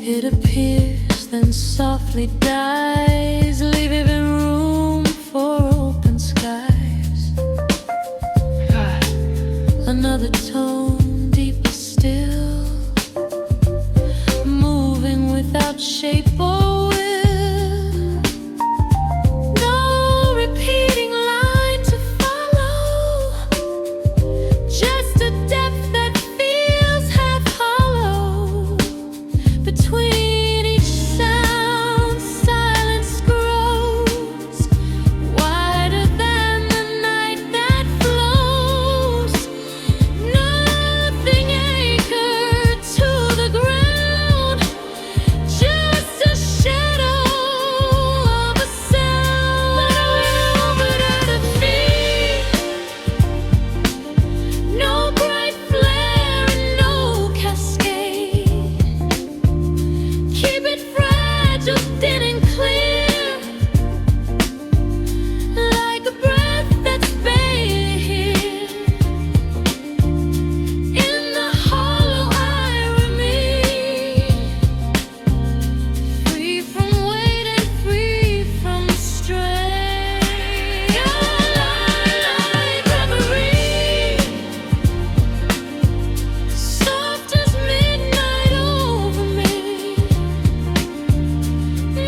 It appears, then softly dies, leaving room for open skies. Another tone, deeper still, moving without shape or will. No repeating line to follow, just a depth that feels half hollow. Between each sound, silence grows, wider than the night that flows. Nothing anchored to the ground, just a shadow of a sound. But at a feet, no bright flare and no cascade. Keep it fragile, thin and clear, like a breath that's barely here. In the hollow I remain, free from weight and free from strain. Light reverie, soft as midnight over me.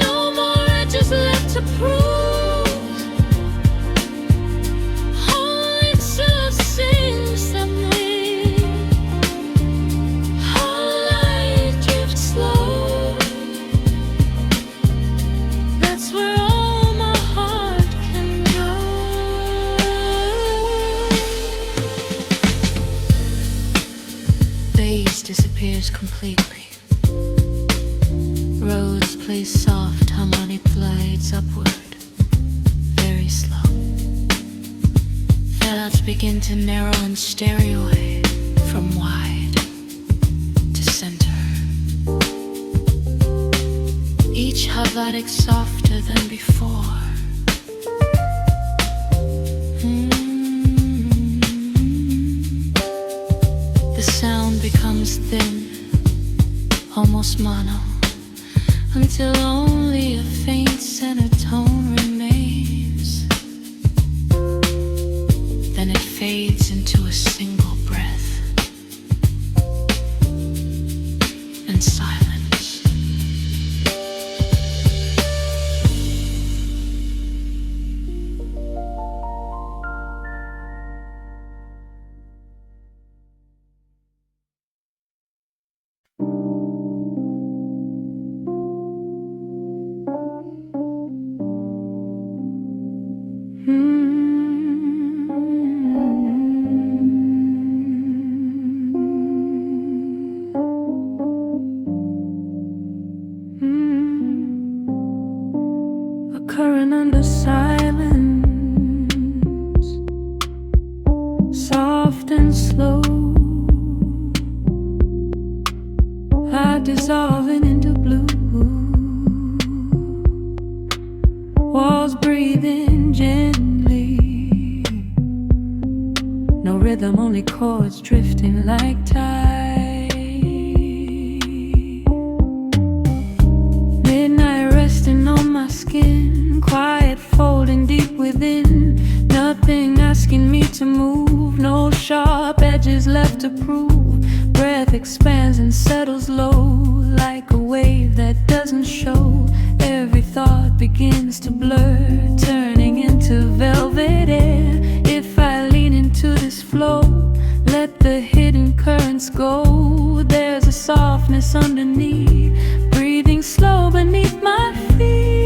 No more edges left to prove, only to sing softly. Hollow light drifts slow, that's where all my heart can go. Phase disappears completely. Roads play soft, harmonic glides upward, very slow. Fellouts begin to narrow and stereo away from wide to center. Each harmonic softer than before. The sound becomes thin, almost mono, until only a faint center tone remains. Then it fades into a single breath and silence. burn under silence, soft and slow, I dissolving into blue. Walls breathing gently, no rhythm, only chords drifting like tide. Midnight resting on my skin, quiet folding deep within. Nothing asking me to move, no sharp edges left to prove. Breath expands and settles low, like a wave that doesn't show. Every thought begins to blur, turning into velvet air. If I lean into this flow, let the hidden currents go. There's a softness underneath, breathing slow beneath my feet.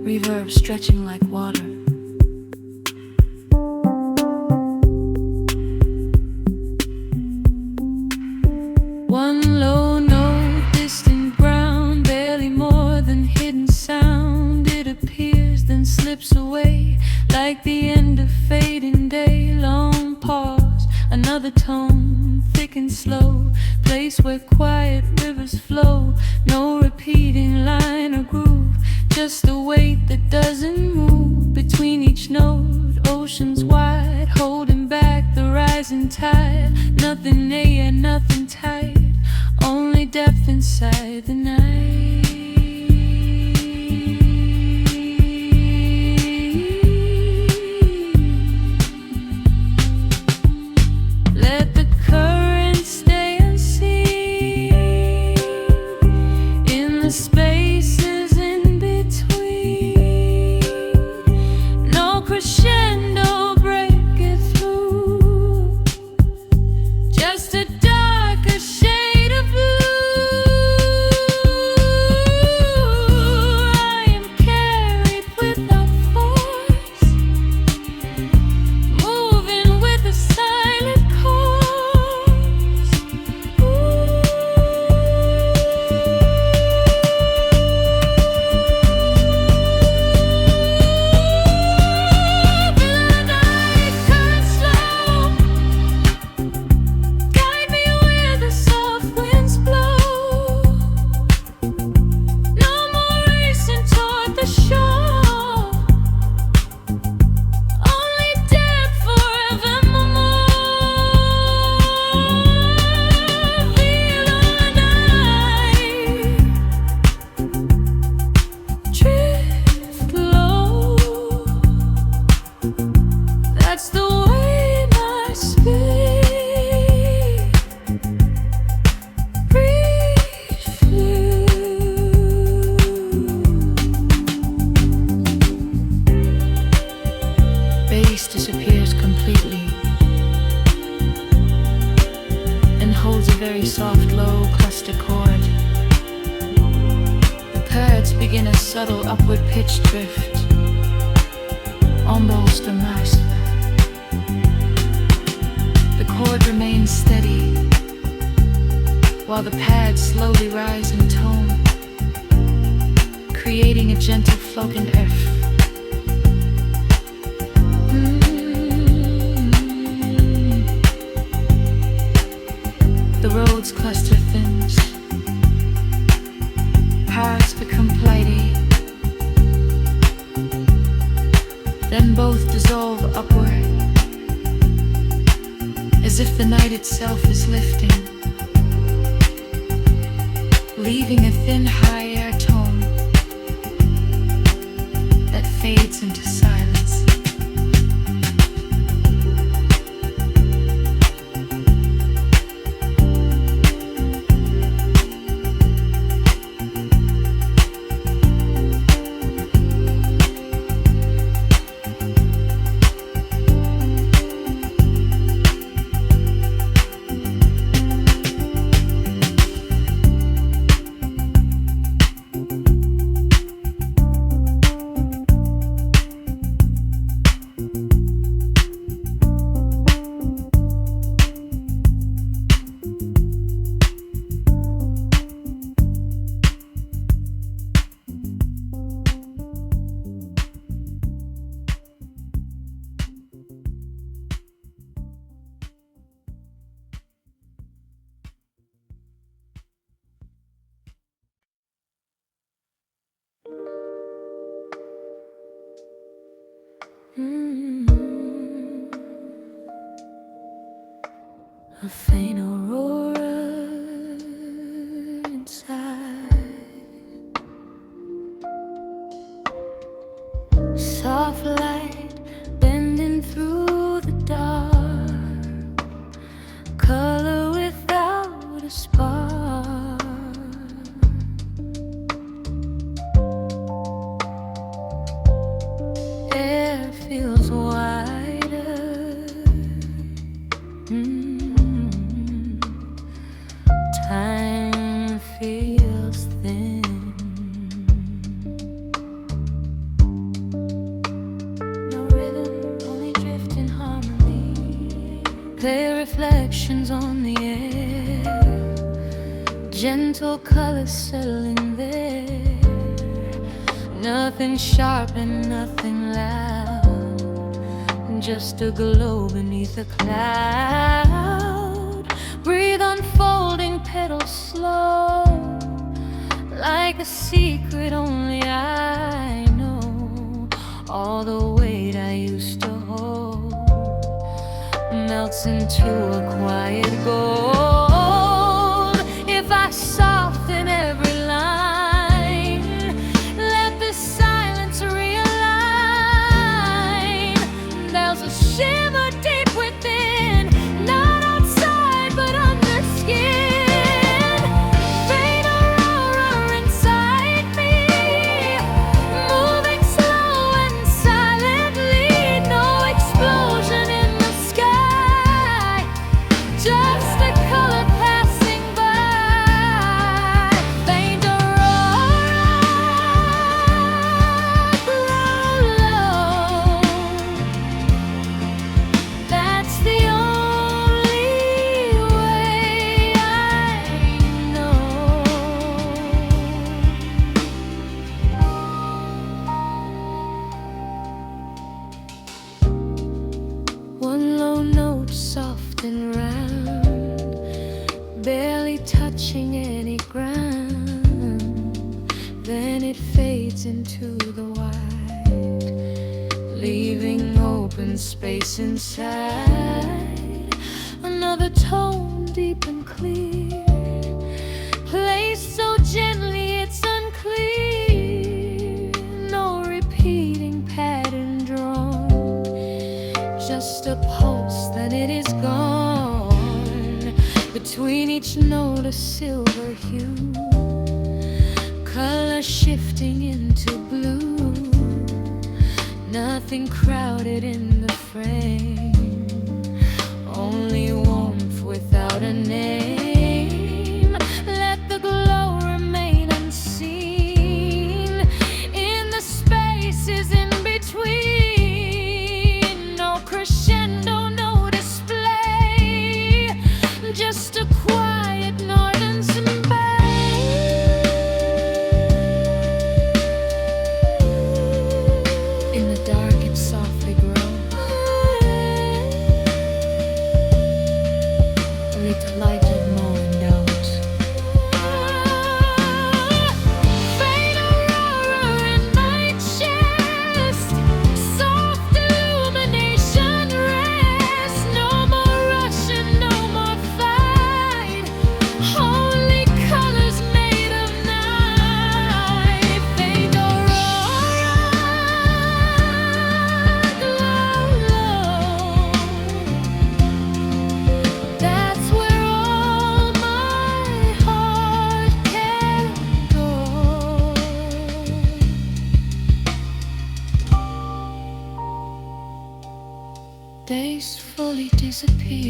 Reverb stretching like water. One low note, distant ground, barely more than hidden sound. It appears, then slips away, like the end of fading day. Long pause, another tone, thick and slow, place where quiet rivers flow. No repeating line or groove, just a weight that doesn't move. Between each note, oceans wide, holding back the rising tide. Nothing near, nothing tight, only depth inside the night. Let the current stay unseen in the spaces in between. No crescendo, break it through, just a darker shade of blue. I am carried without force, moving with a silent course. The night currents slow, guide me where the soft winds blow. No more racing toward the shore, only depth forevermore. Feel our night drift low. That's the way my spirit breathes through. Bass disappears completely and holds a very soft, low cluster chord. The chords begin a subtle upward pitch drift, almost a mask. The chord remains steady, while the pads slowly rise in tone, creating a gentle floating F. The road's cluster thins, paths become flighty, as if the night itself is lifting, leaving a thin high air tone that fades into silence. A faint aurora inside, soft light bending through the dark, color without a spark. Air feels wider. Time feels thin. No rhythm, only drifting harmony. Play reflections on the air, gentle colors settling there. Nothing sharp and nothing loud, just a glow beneath a cloud. Breathe unfolding petals slow, like a secret only I know. All the weight I used to hold melts into a quiet gold. If I soften every line, let the silence realign. There's a shimmer deep within, not outside but under skin. Faint aurora inside me, moving slow and silently. No explosion in the sky, just a color passing by. Faint aurora, glow low. That's the only way I know. One low note, soft and round, barely touching any ground. Then it fades into the white, leaving open space inside. Another tone, deep and clear, placed so gently it's unclear. No repeating pattern drawn, just a pulse, then it is gone. Between each note a silver hue, color shifting into blue. Nothing crowded in the frame, only warmth without a name. Let the glow remain unseen in the spaces in between. No crescendo, no display, just a quiet northern symphony. In the dark it softly grows,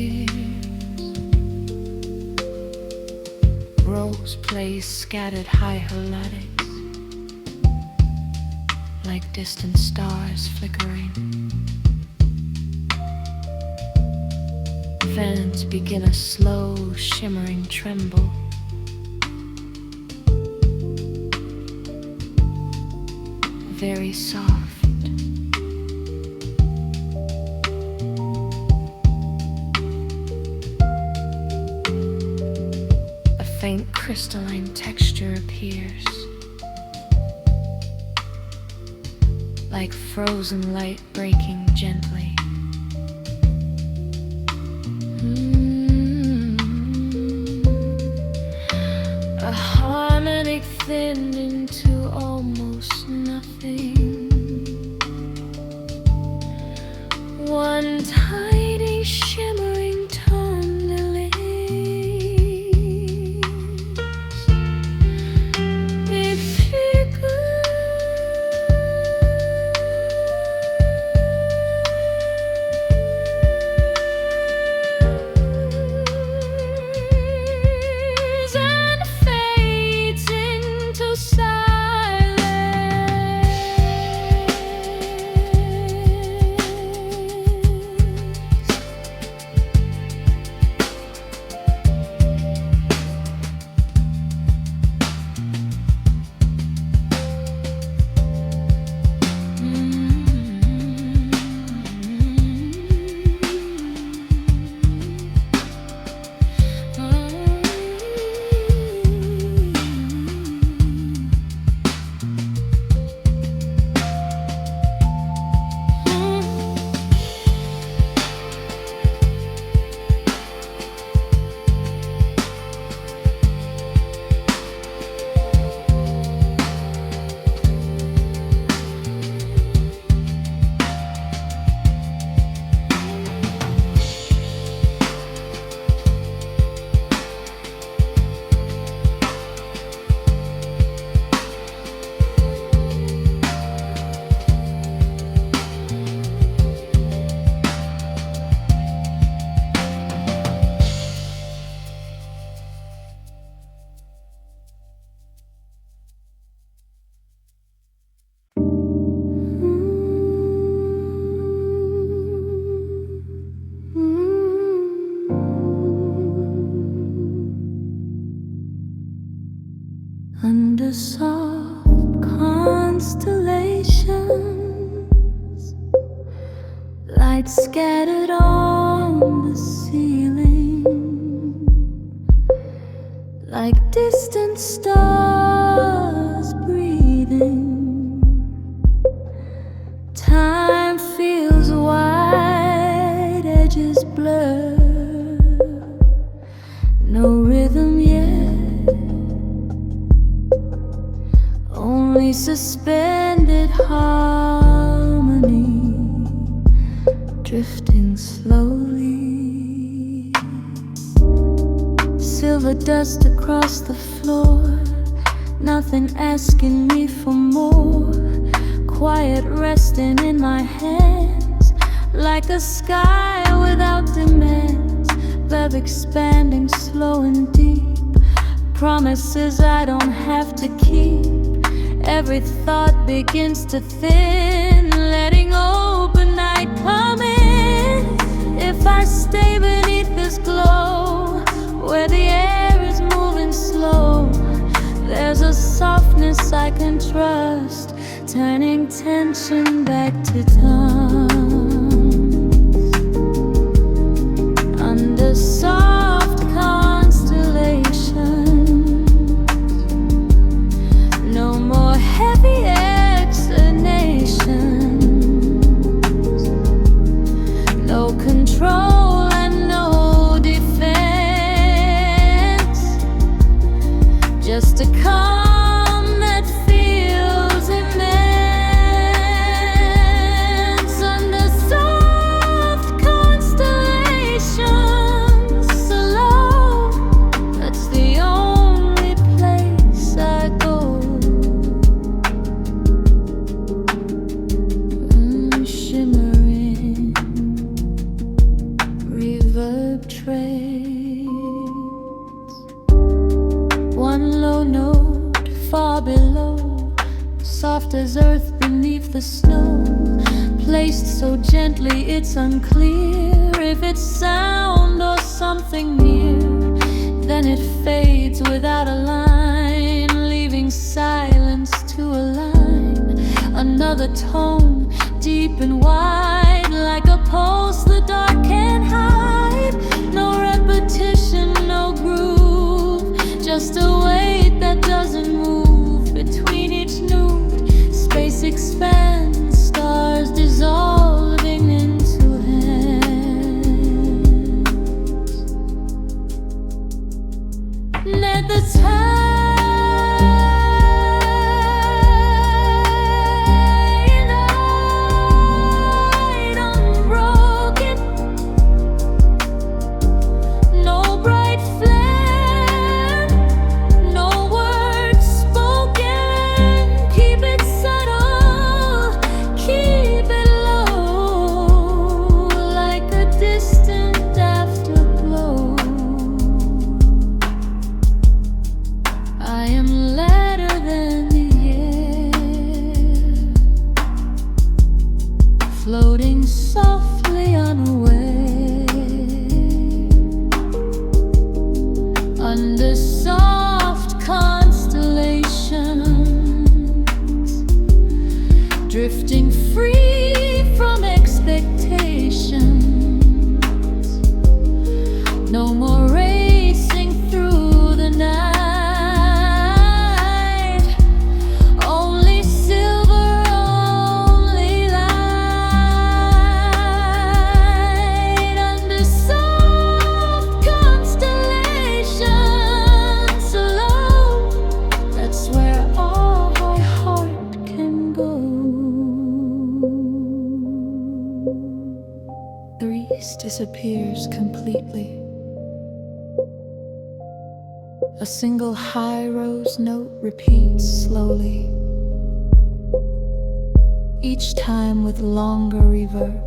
tears. Rose plays scattered high halatics, like distant stars flickering. Fans begin a slow, shimmering tremble. Very soft. A faint crystalline texture appears, like frozen light breaking gently. A harmonic thinned into almost nothing. One tiny shimmering tone release. It flickers and fades into under soft constellations, light scattered on the ceiling, like distant stars breathing. Time feels wide, edges blur, no rhythm yet, only suspended harmony, drifting slowly. Silver dust across the floor, nothing asking me for more. Quiet resting in my hands, like a sky without demands. Love expanding slow and deep, promises I don't have to keep. Every thought begins to thin, letting open night come in. If I stay beneath this glow, where the air is moving slow, there's a softness I can trust, turning tension back to tongues. Under soft constellations, no more heavy explanations, no control and no defense, just a calm that feels immense. far below, soft as earth beneath the snow, placed so gently it's unclear if it's sound or something near. Then it fades without a line, leaving silence to align another tone, deep and wide, like a pulse the dark can't hide. No repetition, no groove, just a weight that doesn't move. Between each note, space expands, stars dissolving into hands. Let the tide unbroken, no bright flare, no words spoken. Keep it subtle, keep it low, like a distant afterglow. I am lighter than the air, floating softly unaware, under soft constellations, drifting free from expectations. No more racing through the night, only silver, only light, under soft constellations alone. That's where all my heart can go. The east disappears completely. A single high rose note repeats slowly, each time with longer reverb.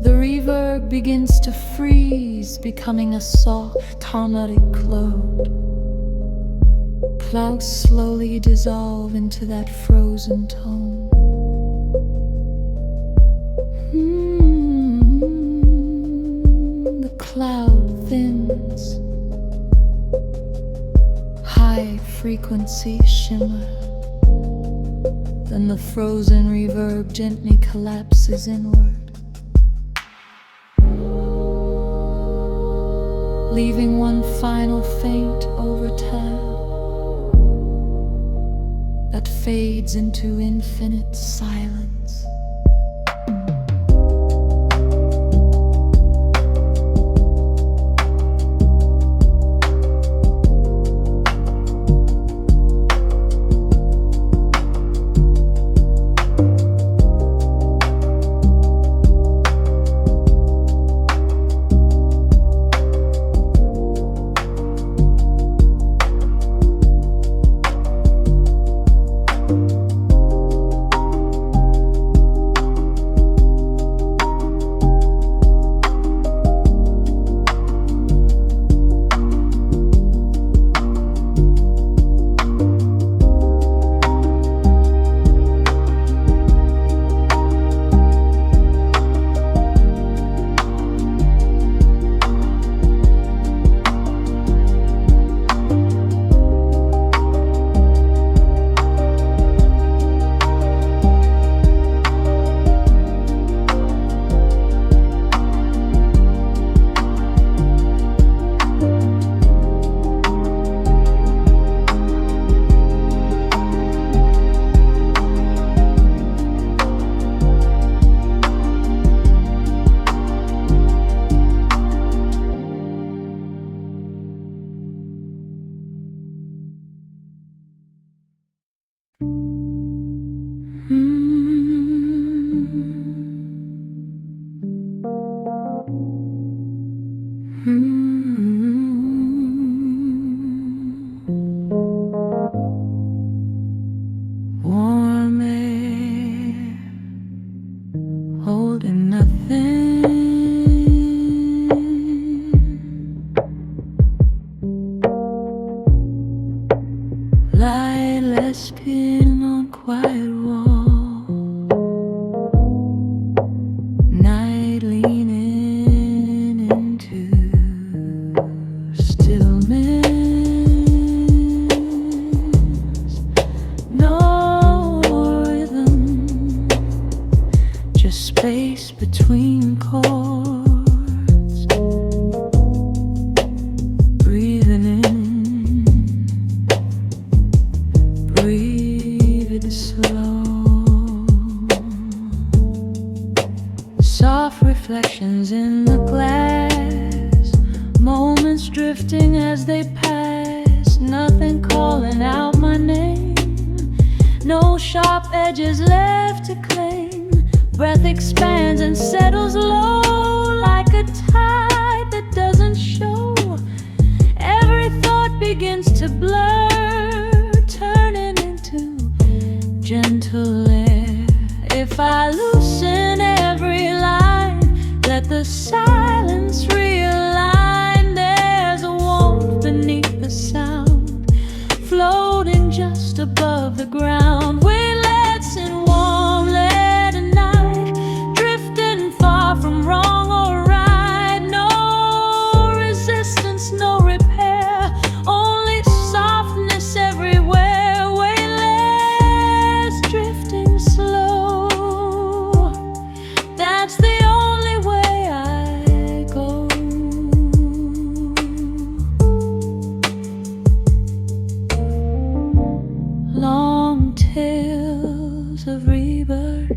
The reverb begins to freeze, becoming a soft harmonic cloud. Clouds slowly dissolve into that frozen tone. The cloud thins, high frequency shimmer. Then the frozen reverb gently collapses inward, leaving one final faint overtone that fades into infinite silence. Warm air, holding nothing. in the glass, moments drifting as they pass, nothing calling out my name, no sharp edges left to claim. Breath expands and settles low like a tide that doesn't show. Every thought begins to blur, turning into gentle air. If I loosen every line, let the silence realign. There's a warmth beneath the sound, floating just above the ground. Wavelets in warm lead at night, drifting far from wrong or right. No resistance, no repair, only softness everywhere. Wavelets drifting slow, that's the only way I go. Long tales of rebirth,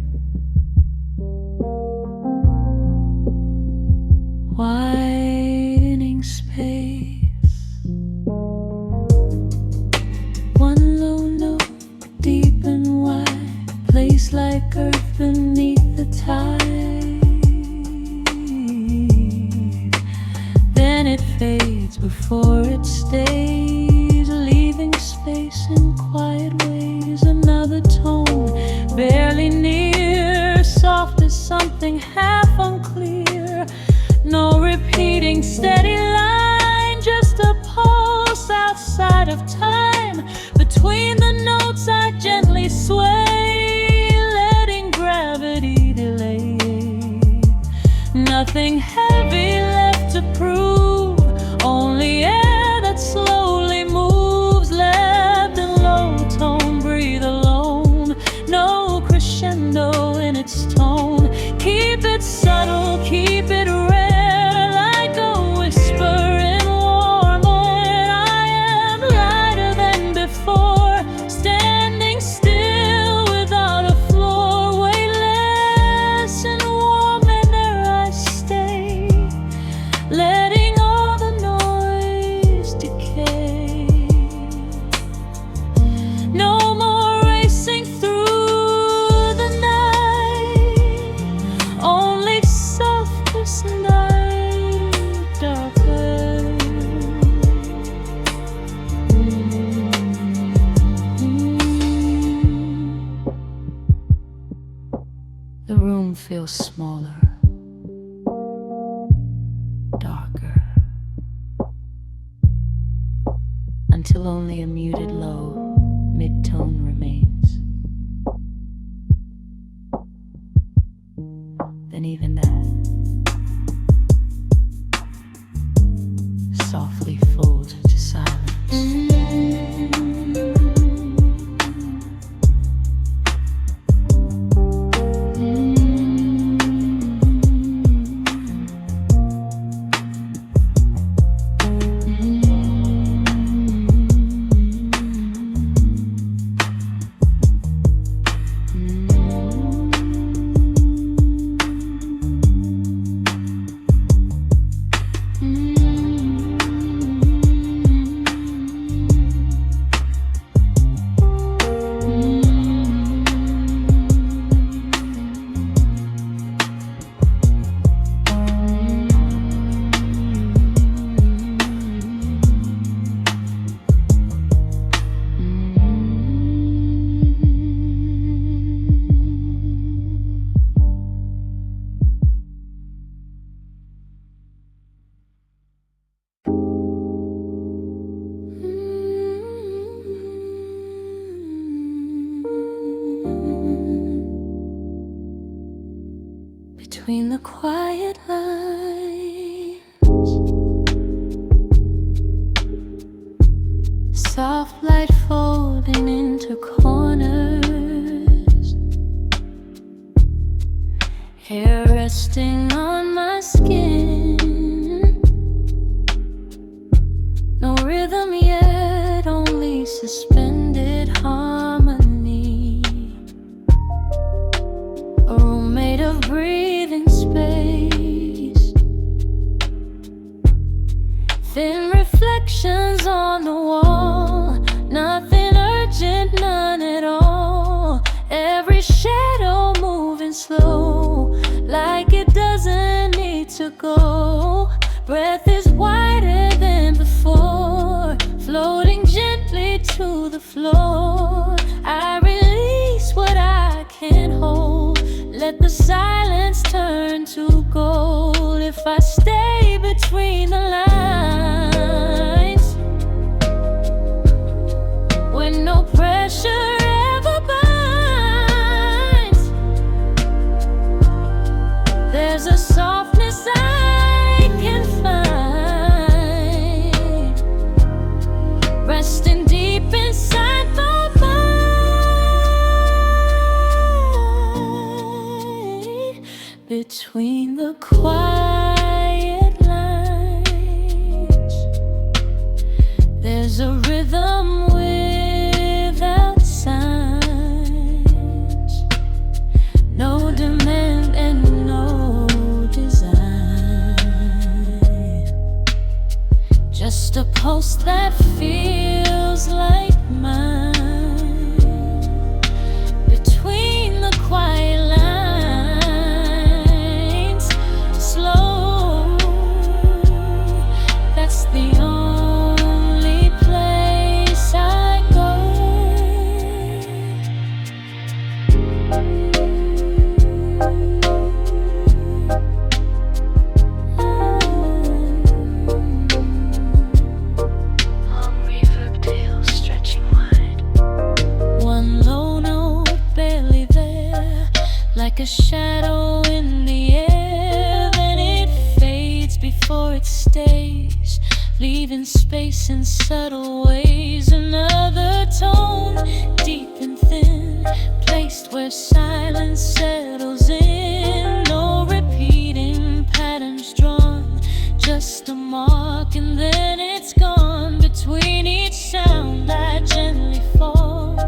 widening space, one low note, deep and wide, place like earth beneath the tide. Then it fades before it stays, leaving space in quiet ways. Another tone, barely near, soft as something half unclear. No repeating steady line, just a pulse outside of time. Between the notes I gently sway, letting gravity delay. Nothing heavy left to prove, only air that slowly moves. Left in low tone, breathe alone, no crescendo in its tone. Keep it subtle, keep it rare, like a whisper in warm air. I am lighter than before, standing still without a floor. Weightless and warm in air I stay, letting all the noise decay. No more racing through the night, only softness night darker. The room feels smaller, darker, until only a muted low mid-tone remains. Then even that softly folds into silence. reflections on the wall. Nothing urgent, none at all. Every shadow moving slow, like it doesn't need to go. Breath is wider than before, floating gently to the floor. I release what I can't hold, let the silence turn to gold. If I stay between the lines, when no pressure ever binds, there's a softness I can find, resting deep inside my mind. Between the quiet lines, there's a rhythm without signs, no demand and no design, just a pulse that feels like mine. Between the quiet lines, slow, that's the only place I go. Long reverb tails stretching wide. One low note barely there, like a shadow in the air. Then it fades before it stays, leaving space in subtle ways. Another tone, deep and thin, placed where silence settles in. No repeating patterns drawn, just a mark and then it's gone. Between each sound I gently fall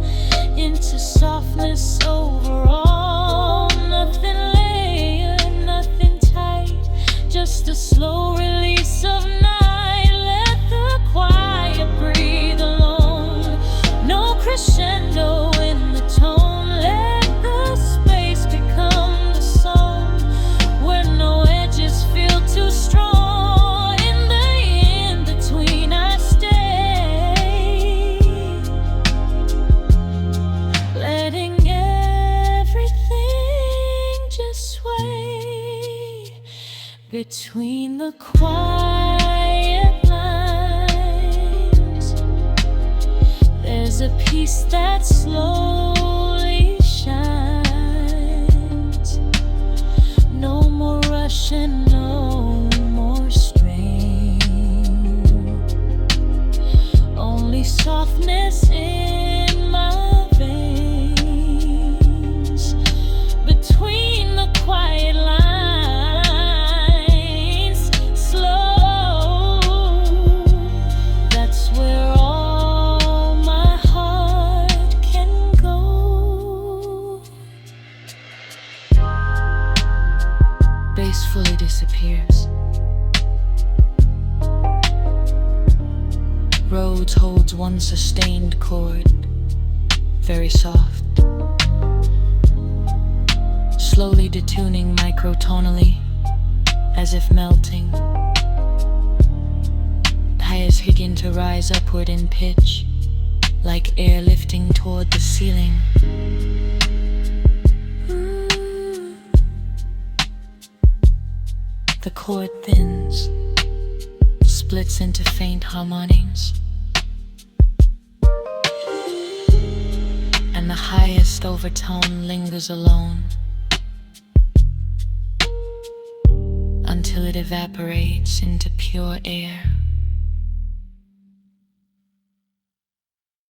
into softness overall. Nothing layered, nothing tight, just a slow release of night. Let the quiet breathe alone, no crescendo in the tone. Let the space become the song, where no edges feel too strong. In the in-between I stay, letting everything just sway. Between the quiet lines, there's a peace that slowly shines. No more rush and no more strain, only softness in my veins. Between the quiet lines, slow, that's where all my heart can go. Bass fully disappears. Rhodes holds one sustained chord, very soft, slowly detuning microtonally, as if melting. Highs begin to rise upward in pitch, like air lifting toward the ceiling. The chord thins, splits into faint harmonies, and the highest overtone lingers alone until it evaporates into pure air.